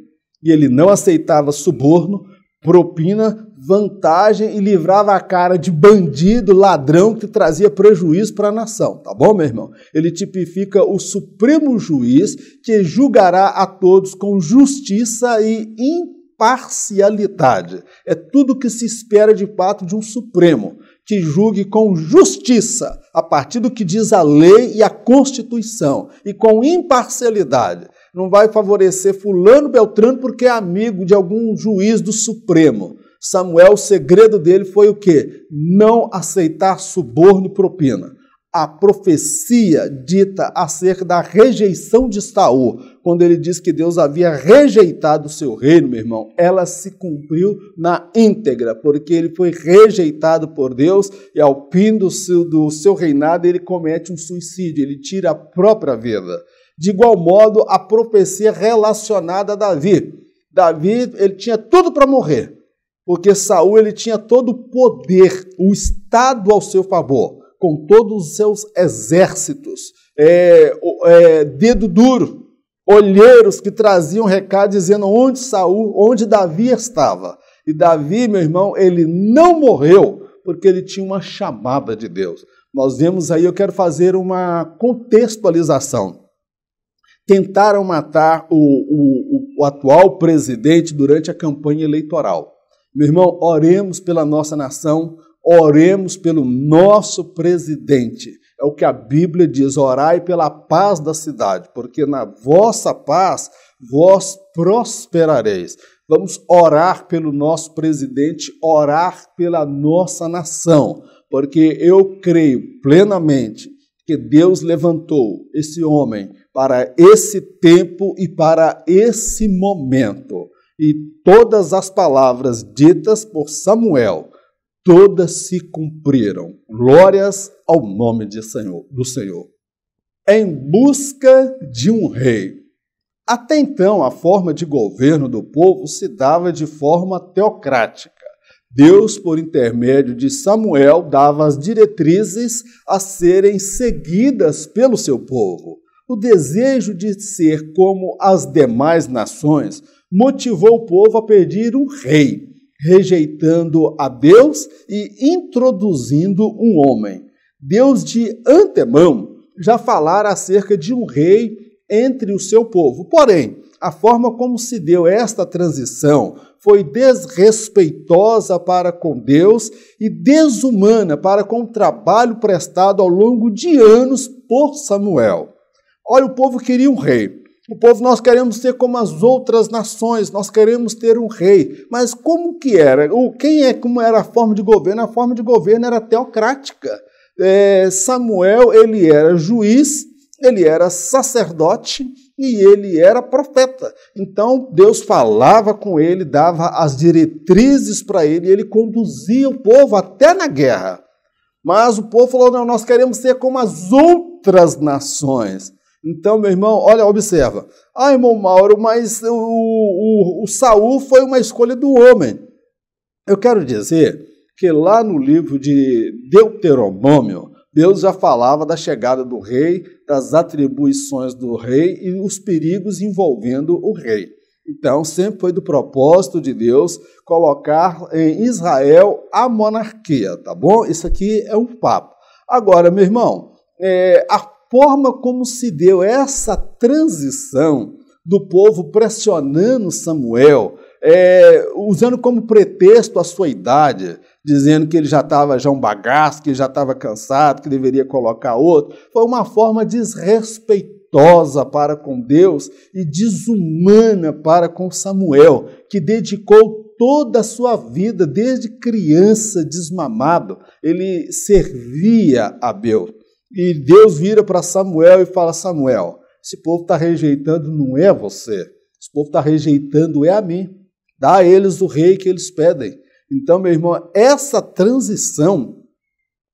E ele não aceitava suborno, propina, vantagem e livrava a cara de bandido, ladrão que trazia prejuízo para a nação. Tá bom, meu irmão? Ele tipifica o supremo juiz que julgará a todos com justiça e imparcialidade. É tudo que se espera de fato de um supremo, que julgue com justiça, a partir do que diz a lei e a Constituição, e com imparcialidade. Não vai favorecer fulano, beltrano, porque é amigo de algum juiz do Supremo. Samuel, o segredo dele foi o quê? Não aceitar suborno e propina. A profecia dita acerca da rejeição de Saul, quando ele diz que Deus havia rejeitado o seu reino, meu irmão, ela se cumpriu na íntegra, porque ele foi rejeitado por Deus e ao fim do seu reinado ele comete um suicídio, ele tira a própria vida. De igual modo, a profecia relacionada a Davi. Davi, ele tinha tudo para morrer, porque Saul ele tinha todo o poder, o Estado ao seu favor, com todos os seus exércitos, dedo duro, olheiros que traziam recado dizendo onde Davi estava. E Davi, meu irmão, ele não morreu porque ele tinha uma chamada de Deus. Nós vemos aí, eu quero fazer uma contextualização. Tentaram matar o atual presidente durante a campanha eleitoral. Meu irmão, oremos pela nossa nação, oremos pelo nosso presidente. É o que a Bíblia diz, orai pela paz da cidade, porque na vossa paz vós prosperareis. Vamos orar pelo nosso presidente, orar pela nossa nação, porque eu creio plenamente que Deus levantou esse homem para esse tempo e para esse momento. E todas as palavras ditas por Samuel, todas se cumpriram. Glórias ao nome do Senhor. Em busca de um rei. Até então, a forma de governo do povo se dava de forma teocrática. Deus, por intermédio de Samuel, dava as diretrizes a serem seguidas pelo seu povo. O desejo de ser como as demais nações motivou o povo a pedir um rei, rejeitando a Deus e introduzindo um homem. Deus, de antemão, já falara acerca de um rei entre o seu povo. Porém, a forma como se deu esta transição foi desrespeitosa para com Deus e desumana para com o trabalho prestado ao longo de anos por Samuel. Olha, o povo queria um rei. O povo, nós queremos ser como as outras nações, nós queremos ter um rei. Mas como que era? Como era a forma de governo? A forma de governo era teocrática. Samuel, ele era juiz, ele era sacerdote e ele era profeta. Então, Deus falava com ele, dava as diretrizes para ele, e ele conduzia o povo até na guerra. Mas o povo falou, não, nós queremos ser como as outras nações. Então, meu irmão, olha, observa. Ah, irmão Mauro, mas o Saul foi uma escolha do homem. Eu quero dizer que lá no livro de Deuteronômio, Deus já falava da chegada do rei, das atribuições do rei e os perigos envolvendo o rei. Então, sempre foi do propósito de Deus colocar em Israel a monarquia, tá bom? Isso aqui é um papo. Agora, meu irmão, a forma como se deu essa transição do povo pressionando Samuel, usando como pretexto a sua idade, dizendo que ele já estava um bagaço, que já estava cansado, que deveria colocar outro, foi uma forma desrespeitosa para com Deus e desumana para com Samuel, que dedicou toda a sua vida, desde criança desmamado, ele servia a Deus. E Deus vira para Samuel e fala, Samuel, esse povo está rejeitando não é você, esse povo está rejeitando é a mim, dá a eles o rei que eles pedem. Então, meu irmão, essa transição,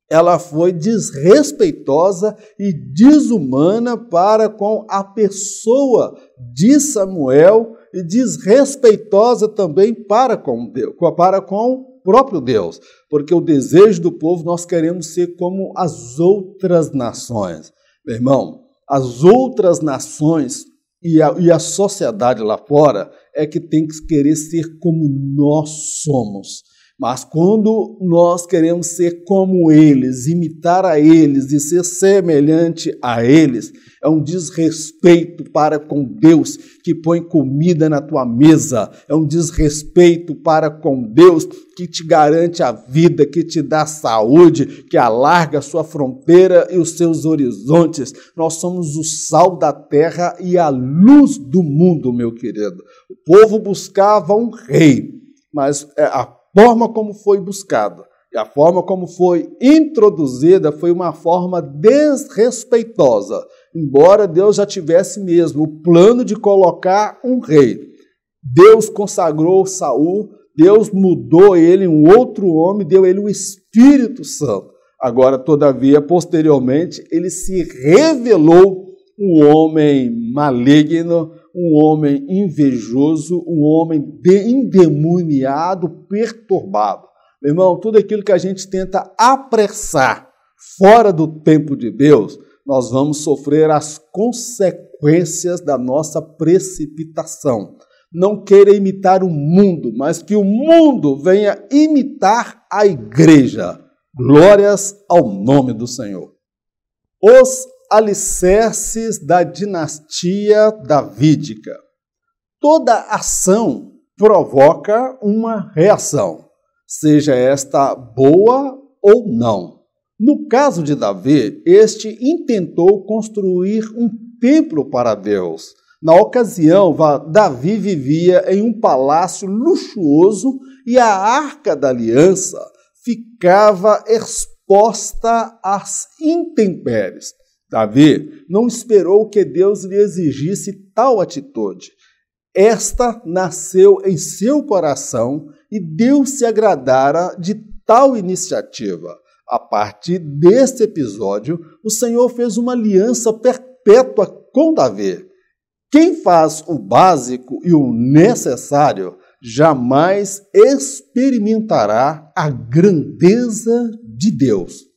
ela foi desrespeitosa e desumana para com a pessoa de Samuel e desrespeitosa também para com Deus, para com o próprio Deus, porque o desejo do povo, nós queremos ser como as outras nações. Meu irmão, as outras nações e a sociedade lá fora é que tem que querer ser como nós somos. Mas quando nós queremos ser como eles, imitar a eles e ser semelhante a eles, é um desrespeito para com Deus que põe comida na tua mesa, é um desrespeito para com Deus que te garante a vida, que te dá saúde, que alarga a sua fronteira e os seus horizontes. Nós somos o sal da terra e a luz do mundo, meu querido. O povo buscava um rei, mas a forma como foi buscada e a forma como foi introduzida foi uma forma desrespeitosa, embora Deus já tivesse mesmo o plano de colocar um rei. Deus consagrou Saul, Deus mudou ele, um outro homem, deu ele o Espírito Santo. Agora, todavia, posteriormente, ele se revelou um homem maligno, um homem invejoso, um homem endemoniado, perturbado. Meu irmão, tudo aquilo que a gente tenta apressar fora do tempo de Deus, nós vamos sofrer as consequências da nossa precipitação. Não queira imitar o mundo, mas que o mundo venha imitar a igreja. Glórias ao nome do Senhor. Os alicerces da dinastia davídica. Toda ação provoca uma reação, seja esta boa ou não. No caso de Davi, este intentou construir um templo para Deus. Na ocasião, Davi vivia em um palácio luxuoso e a Arca da Aliança ficava exposta às intempéries. Davi não esperou que Deus lhe exigisse tal atitude. Esta nasceu em seu coração e Deus se agradara de tal iniciativa. A partir deste episódio, o Senhor fez uma aliança perpétua com Davi. Quem faz o básico e o necessário jamais experimentará a grandeza de Deus.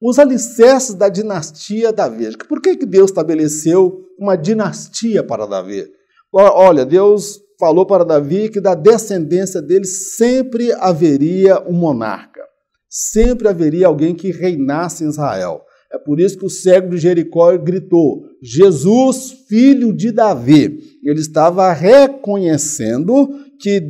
Os alicerces da dinastia davídica. Por que Deus estabeleceu uma dinastia para Davi? Olha, Deus falou para Davi que da descendência dele sempre haveria um monarca. Sempre haveria alguém que reinasse em Israel. É por isso que o cego de Jericó gritou, Jesus, filho de Davi. Ele estava reconhecendo que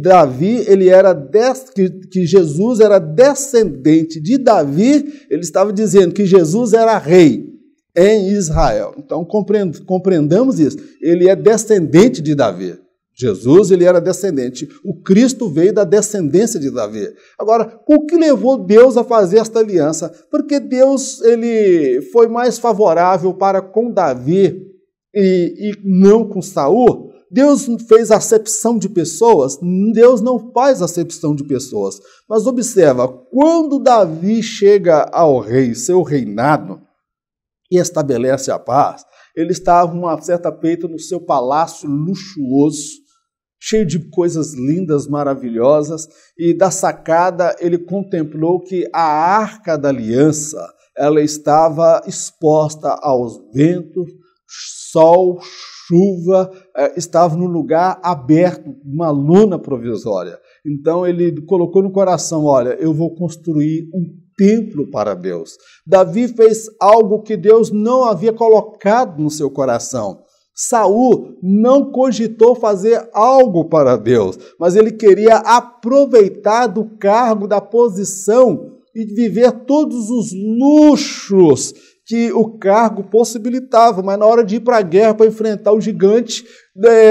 que Jesus era descendente de Davi, ele estava dizendo que Jesus era rei em Israel. Então, compreendamos isso. Ele é descendente de Davi. Jesus, ele era descendente. O Cristo veio da descendência de Davi. Agora, o que levou Deus a fazer esta aliança? Porque Deus, ele foi mais favorável para com Davi e não com Saul. Deus fez acepção de pessoas? Deus não faz acepção de pessoas. Mas observa, quando Davi chega ao rei, seu reinado, e estabelece a paz, ele estava uma certa feita no seu palácio luxuoso, cheio de coisas lindas, maravilhosas, e da sacada ele contemplou que a Arca da Aliança, ela estava exposta aos ventos, sol, chuva, estava num lugar aberto, uma lona provisória. Então ele colocou no coração, olha, eu vou construir um templo para Deus. Davi fez algo que Deus não havia colocado no seu coração. Saul não cogitou fazer algo para Deus, mas ele queria aproveitar do cargo, da posição e viver todos os luxos que o cargo possibilitava, mas na hora de ir para a guerra, para enfrentar o gigante,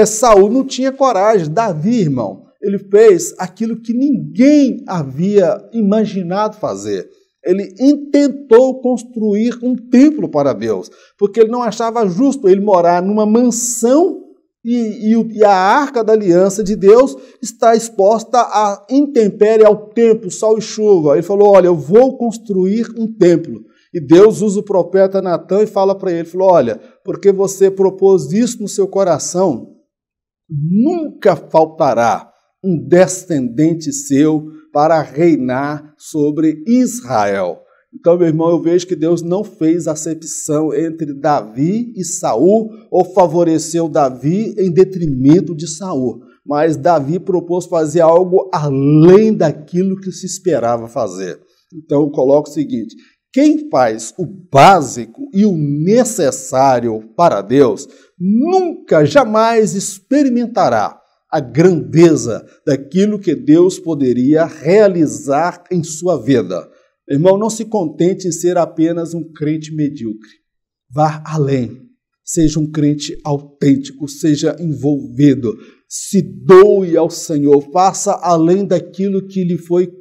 Saul não tinha coragem. Davi, irmão, ele fez aquilo que ninguém havia imaginado fazer. Ele intentou construir um templo para Deus, porque ele não achava justo ele morar numa mansão e a Arca da Aliança de Deus está exposta à intempérie, ao tempo, sol e chuva. Ele falou, olha, eu vou construir um templo. E Deus usa o profeta Natã e fala para ele, falou, olha, porque você propôs isso no seu coração, nunca faltará um descendente seu para reinar sobre Israel. Então, meu irmão, eu vejo que Deus não fez acepção entre Davi e Saul, ou favoreceu Davi em detrimento de Saul. Mas Davi propôs fazer algo além daquilo que se esperava fazer. Então, eu coloco o seguinte, quem faz o básico e o necessário para Deus, nunca, jamais experimentará a grandeza daquilo que Deus poderia realizar em sua vida. Irmão, não se contente em ser apenas um crente medíocre. Vá além. Seja um crente autêntico, seja envolvido. Se doe ao Senhor. Faça além daquilo que lhe foi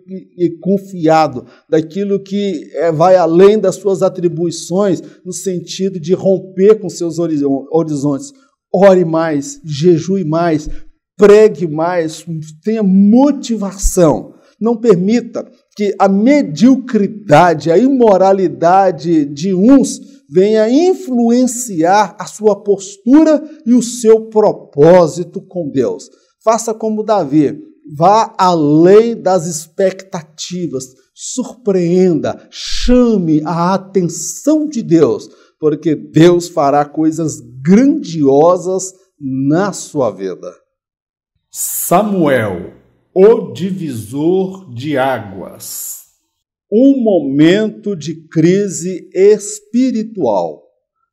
confiado, daquilo que vai além das suas atribuições, no sentido de romper com seus horizontes. Ore mais, jejue mais, pregue mais, tenha motivação. Não permita que a mediocridade, a imoralidade de uns venha influenciar a sua postura e o seu propósito com Deus. Faça como Davi, vá além das expectativas, surpreenda, chame a atenção de Deus, porque Deus fará coisas grandiosas na sua vida. Samuel, o divisor de águas. Um momento de crise espiritual.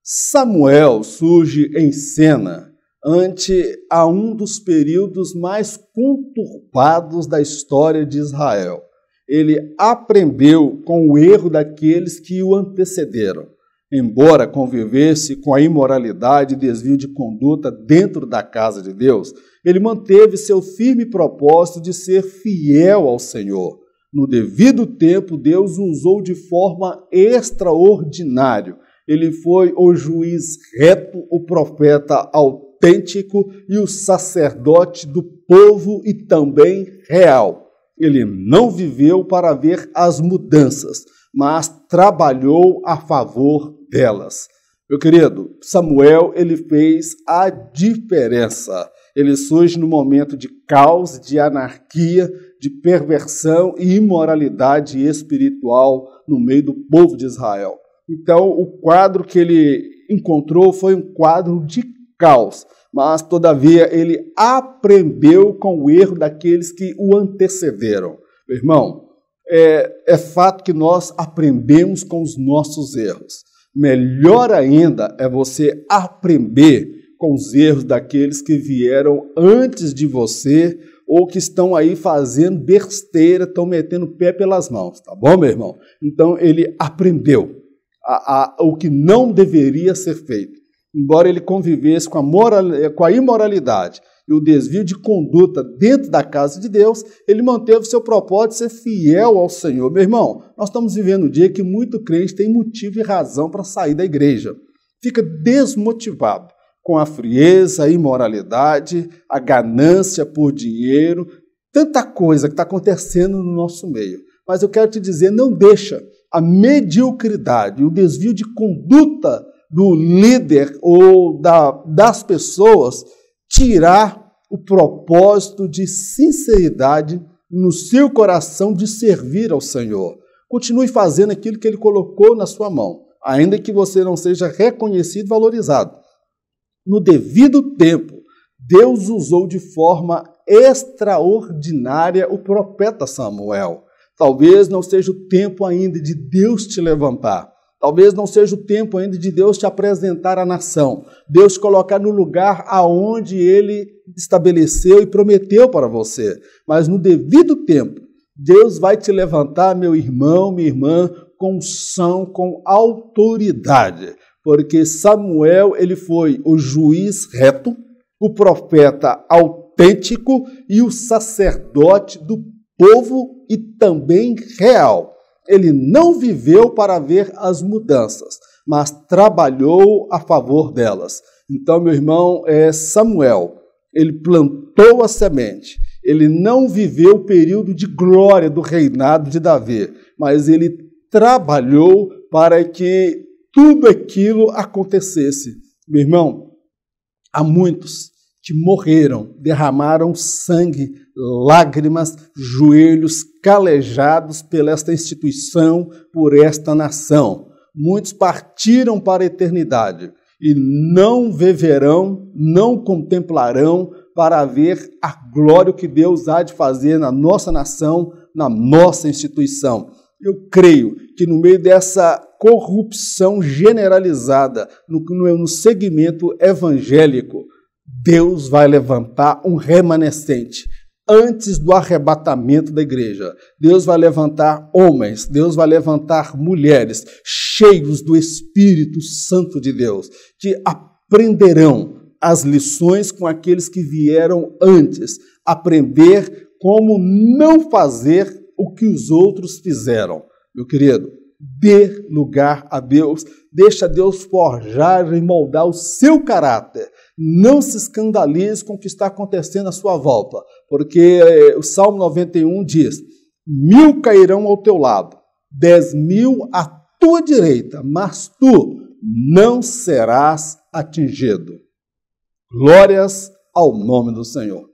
Samuel surge em cena ante a um dos períodos mais conturbados da história de Israel. Ele aprendeu com o erro daqueles que o antecederam. Embora convivesse com a imoralidade e desvio de conduta dentro da casa de Deus, ele manteve seu firme propósito de ser fiel ao Senhor. No devido tempo, Deus o usou de forma extraordinária. Ele foi o juiz reto, o profeta autêntico e o sacerdote do povo e também real. Ele não viveu para ver as mudanças, mas trabalhou a favor delas. Meu querido, Samuel, ele fez a diferença. Ele surge no momento de caos, de anarquia, de perversão e imoralidade espiritual no meio do povo de Israel. Então, o quadro que ele encontrou foi um quadro de caos, mas, todavia, ele aprendeu com o erro daqueles que o antecederam. Meu irmão, é fato que nós aprendemos com os nossos erros. Melhor ainda é você aprender com os erros daqueles que vieram antes de você ou que estão aí fazendo besteira, estão metendo o pé pelas mãos, tá bom, meu irmão? Então, ele aprendeu o que não deveria ser feito. Embora ele convivesse com a imoralidade, e o desvio de conduta dentro da casa de Deus, ele manteve o seu propósito de ser fiel ao Senhor. Meu irmão, nós estamos vivendo um dia que muito crente tem motivo e razão para sair da igreja. Fica desmotivado com a frieza, a imoralidade, a ganância por dinheiro, tanta coisa que está acontecendo no nosso meio. Mas eu quero te dizer, não deixa a mediocridade, o desvio de conduta do líder ou das pessoas tirar o propósito de sinceridade no seu coração de servir ao Senhor. Continue fazendo aquilo que Ele colocou na sua mão, ainda que você não seja reconhecido e valorizado. No devido tempo, Deus usou de forma extraordinária o profeta Samuel. Talvez não seja o tempo ainda de Deus te levantar. Talvez não seja o tempo ainda de Deus te apresentar à nação. Deus te colocar no lugar aonde Ele estabeleceu e prometeu para você. Mas no devido tempo, Deus vai te levantar, meu irmão, minha irmã, com unção, com autoridade. Porque Samuel, ele foi o juiz reto, o profeta autêntico e o sacerdote do povo e também real. Ele não viveu para ver as mudanças, mas trabalhou a favor delas. Então, meu irmão, Samuel, ele plantou a semente. Ele não viveu o período de glória do reinado de Davi, mas ele trabalhou para que tudo aquilo acontecesse. Meu irmão, há muitos que morreram, derramaram sangue, lágrimas, joelhos calejados pela esta instituição, por esta nação. Muitos partiram para a eternidade e não viverão, não contemplarão para ver a glória que Deus há de fazer na nossa nação, na nossa instituição. Eu creio que no meio dessa corrupção generalizada no segmento evangélico, Deus vai levantar um remanescente antes do arrebatamento da igreja. Deus vai levantar homens, Deus vai levantar mulheres cheios do Espírito Santo de Deus, que aprenderão as lições com aqueles que vieram antes, aprender como não fazer o que os outros fizeram. Meu querido, dê lugar a Deus, deixa Deus forjar e moldar o seu caráter. Não se escandalize com o que está acontecendo à sua volta, porque o Salmo 91 diz: 1000 cairão ao teu lado, 10.000 à tua direita, mas tu não serás atingido. Glórias ao nome do Senhor.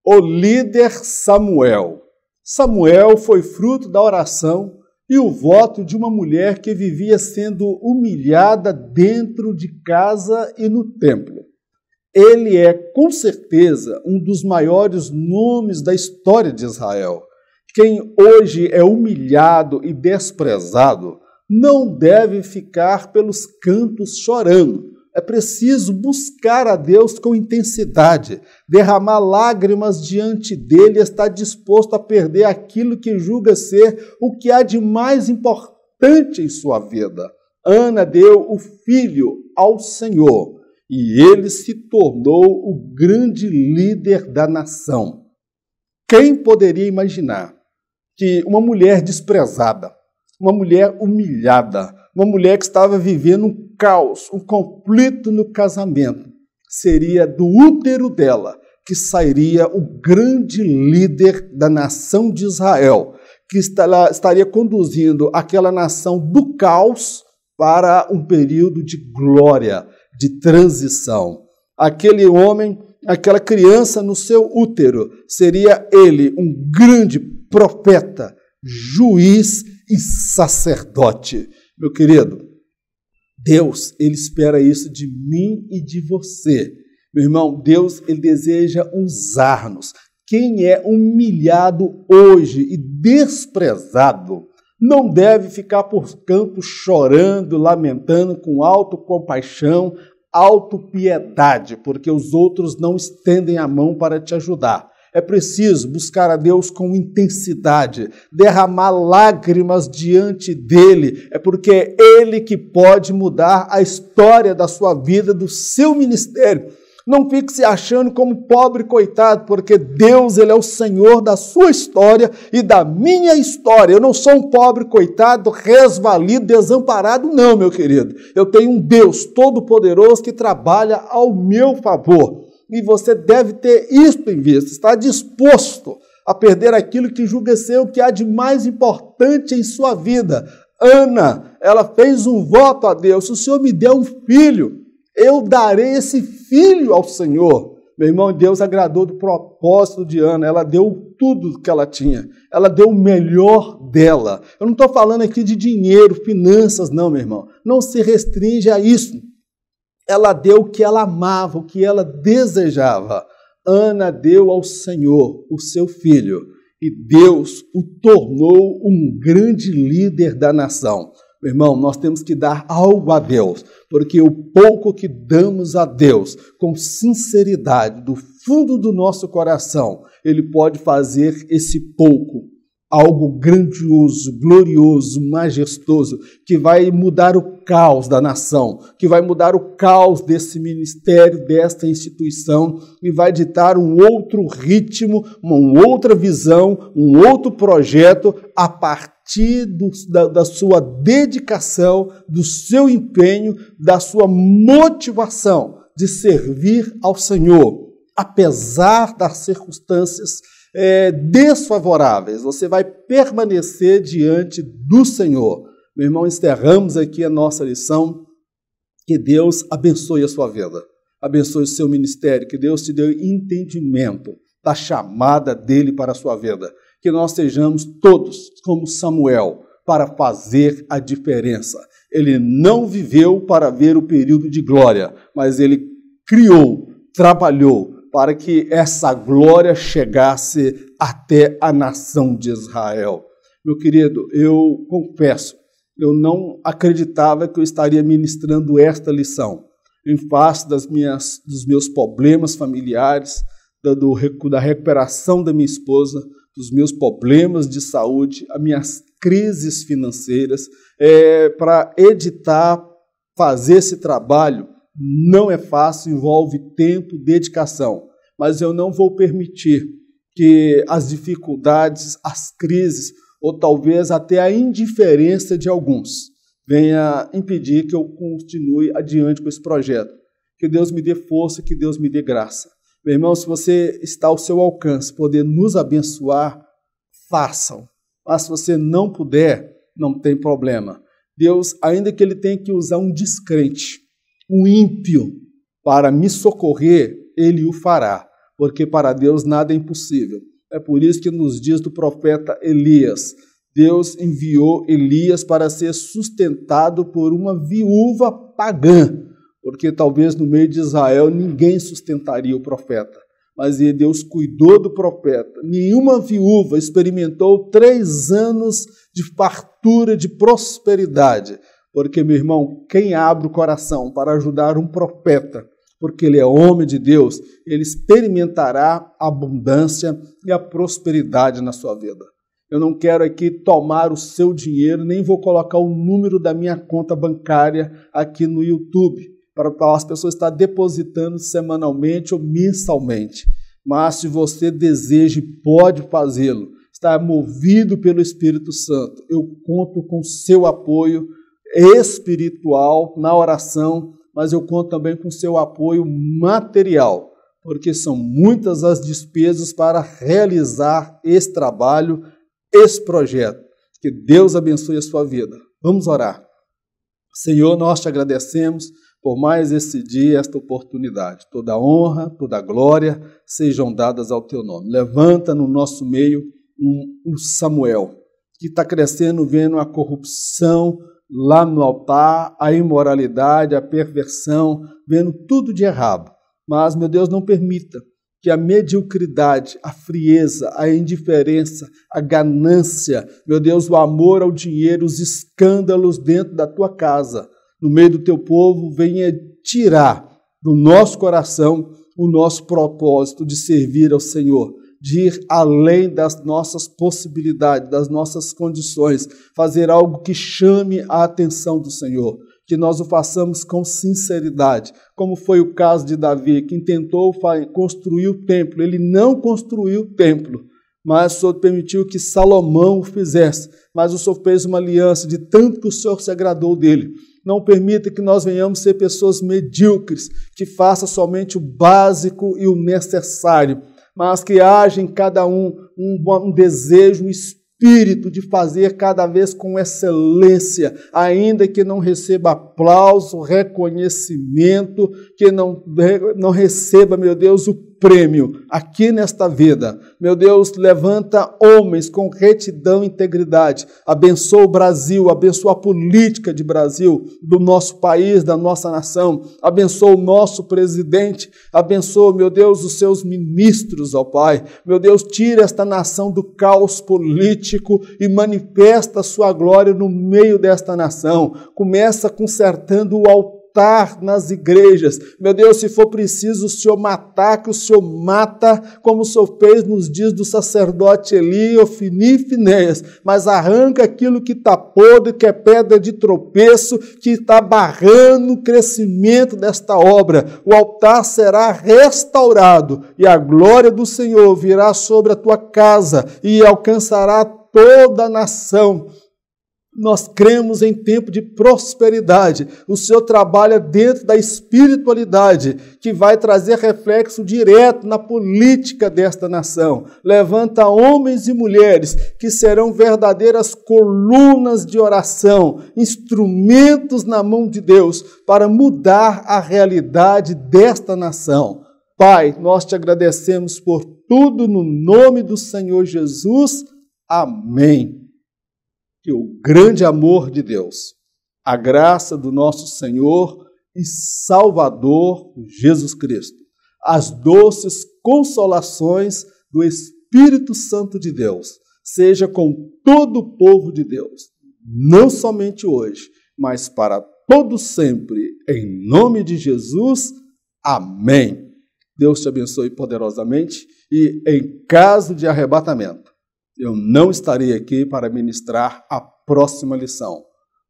O líder Samuel. Samuel foi fruto da oração e o voto de uma mulher que vivia sendo humilhada dentro de casa e no templo. Ele é, com certeza, um dos maiores nomes da história de Israel. Quem hoje é humilhado e desprezado não deve ficar pelos cantos chorando. É preciso buscar a Deus com intensidade, derramar lágrimas diante dele e estar disposto a perder aquilo que julga ser o que há de mais importante em sua vida. Ana deu o filho ao Senhor e ele se tornou o grande líder da nação. Quem poderia imaginar que uma mulher desprezada, uma mulher humilhada, uma mulher que estava vivendo um caos, um conflito no casamento, seria do útero dela que sairia o grande líder da nação de Israel, que estaria conduzindo aquela nação do caos para um período de glória, de transição. Aquele homem, aquela criança no seu útero, seria ele um grande profeta, juiz e sacerdote. Meu querido, Deus, Ele espera isso de mim e de você. Meu irmão, Deus, Ele deseja usar-nos. Quem é humilhado hoje e desprezado não deve ficar por campos chorando, lamentando com autocompaixão, autopiedade, porque os outros não estendem a mão para te ajudar. É preciso buscar a Deus com intensidade, derramar lágrimas diante dEle, é porque é Ele que pode mudar a história da sua vida, do seu ministério. Não fique se achando como pobre coitado, porque Deus, Ele é o Senhor da sua história e da minha história. Eu não sou um pobre coitado, resvalido, desamparado, não, meu querido. Eu tenho um Deus todo-poderoso que trabalha ao meu favor. E você deve ter isto em vista, estar disposto a perder aquilo que julga ser o que há de mais importante em sua vida. Ana, ela fez um voto a Deus: se o Senhor me der um filho, eu darei esse filho ao Senhor. Meu irmão, Deus agradou do propósito de Ana, ela deu tudo que ela tinha, ela deu o melhor dela. Eu não estou falando aqui de dinheiro, finanças, não, meu irmão. Não se restringe a isso. Ela deu o que ela amava, o que ela desejava. Ana deu ao Senhor o seu filho e Deus o tornou um grande líder da nação. Meu irmão, nós temos que dar algo a Deus, porque o pouco que damos a Deus, com sinceridade, do fundo do nosso coração, Ele pode fazer esse pouco algo grandioso, glorioso, majestoso, que vai mudar o caos da nação, que vai mudar o caos desse ministério, desta instituição, e vai ditar um outro ritmo, uma outra visão, um outro projeto a partir da sua dedicação, do seu empenho, da sua motivação de servir ao Senhor, apesar das circunstâncias desfavoráveis. Você vai permanecer diante do Senhor. Meu irmão, encerramos aqui a nossa lição. Que Deus abençoe a sua vida, abençoe o seu ministério, que Deus te dê entendimento da chamada dele para a sua vida, que nós sejamos todos como Samuel para fazer a diferença. Ele não viveu para ver o período de glória, mas ele criou, trabalhou para que essa glória chegasse até a nação de Israel. Meu querido, eu confesso, eu não acreditava que eu estaria ministrando esta lição, em face dos meus problemas familiares, da recuperação da minha esposa, dos meus problemas de saúde, as minhas crises financeiras, para editar, fazer esse trabalho. Não é fácil, envolve tempo, dedicação, mas eu não vou permitir que as dificuldades, as crises, ou talvez até a indiferença de alguns venha impedir que eu continue adiante com esse projeto. Que Deus me dê força, que Deus me dê graça. Meu irmão, se você está ao seu alcance, poder nos abençoar, façam. Mas se você não puder, não tem problema. Deus, ainda que Ele tenha que usar um descrente, um ímpio, para me socorrer, Ele o fará, porque para Deus nada é impossível. É por isso que nos dias do profeta Elias, Deus enviou Elias para ser sustentado por uma viúva pagã, porque talvez no meio de Israel ninguém sustentaria o profeta, mas Deus cuidou do profeta. Nenhuma viúva experimentou 3 anos de fartura, de prosperidade, porque, meu irmão, quem abre o coração para ajudar um profeta, porque ele é homem de Deus, ele experimentará a abundância e a prosperidade na sua vida. Eu não quero aqui tomar o seu dinheiro, nem vou colocar o número da minha conta bancária aqui no YouTube, para as pessoas estarem depositando semanalmente ou mensalmente. Mas se você deseja e pode fazê-lo, está movido pelo Espírito Santo, eu conto com seu apoio espiritual na oração, mas eu conto também com seu apoio material, porque são muitas as despesas para realizar esse trabalho, esse projeto. Que Deus abençoe a sua vida. Vamos orar. Senhor, nós te agradecemos por mais esse dia, esta oportunidade. Toda honra, toda glória sejam dadas ao teu nome. Levanta no nosso meio um Samuel, que está crescendo, vendo a corrupção lá no altar, a imoralidade, a perversão, vendo tudo de errado. Mas, meu Deus, não permita que a mediocridade, a frieza, a indiferença, a ganância, meu Deus, o amor ao dinheiro, os escândalos dentro da tua casa, no meio do teu povo, venha tirar do nosso coração o nosso propósito de servir ao Senhor, de ir além das nossas possibilidades, das nossas condições, fazer algo que chame a atenção do Senhor. que nós o façamos com sinceridade, como foi o caso de Davi, que tentou construir o templo. Ele não construiu o templo, mas o Senhor permitiu que Salomão o fizesse. Mas o Senhor fez uma aliança de tanto que o Senhor se agradou dele. Não permita que nós venhamos ser pessoas medíocres, que façam somente o básico e o necessário, mas que haja em cada um desejo, um espírito de fazer cada vez com excelência, ainda que não receba aplauso, reconhecimento, que não receba, meu Deus, o prêmio aqui nesta vida. Meu Deus, levanta homens com retidão e integridade. Abençoa o Brasil, abençoa a política de Brasil, do nosso país, da nossa nação. Abençoa o nosso presidente. Abençoa, meu Deus, os seus ministros, ó Pai. Meu Deus, tira esta nação do caos político e manifesta a sua glória no meio desta nação. Começa consertando o altar nas igrejas. Meu Deus, se for preciso o Senhor matar, que o Senhor mata, como o Senhor fez nos dias do sacerdote Eli, Ofni e Finéias, mas arranca aquilo que está podre, que é pedra de tropeço, que está barrando o crescimento desta obra. O altar será restaurado e a glória do Senhor virá sobre a tua casa e alcançará toda a nação. Nós cremos em tempo de prosperidade. O Senhor trabalha dentro da espiritualidade, que vai trazer reflexo direto na política desta nação. Levanta homens e mulheres que serão verdadeiras colunas de oração, instrumentos na mão de Deus para mudar a realidade desta nação. Pai, nós te agradecemos por tudo no nome do Senhor Jesus. Amém. Que o grande amor de Deus, a graça do nosso Senhor e Salvador Jesus Cristo, as doces consolações do Espírito Santo de Deus, seja com todo o povo de Deus, não somente hoje, mas para todo sempre, em nome de Jesus. Amém. Deus te abençoe poderosamente e, em caso de arrebatamento, eu não estarei aqui para ministrar a próxima lição,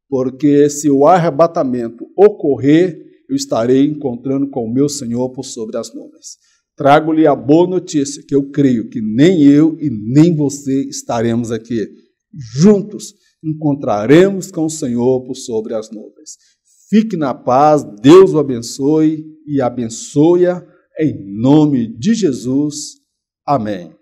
porque se o arrebatamento ocorrer, eu estarei encontrando com o meu Senhor por sobre as nuvens. Trago-lhe a boa notícia, que eu creio que nem eu e nem você estaremos aqui. Juntos encontraremos com o Senhor por sobre as nuvens. Fique na paz, Deus o abençoe e abençoe-a em nome de Jesus. Amém.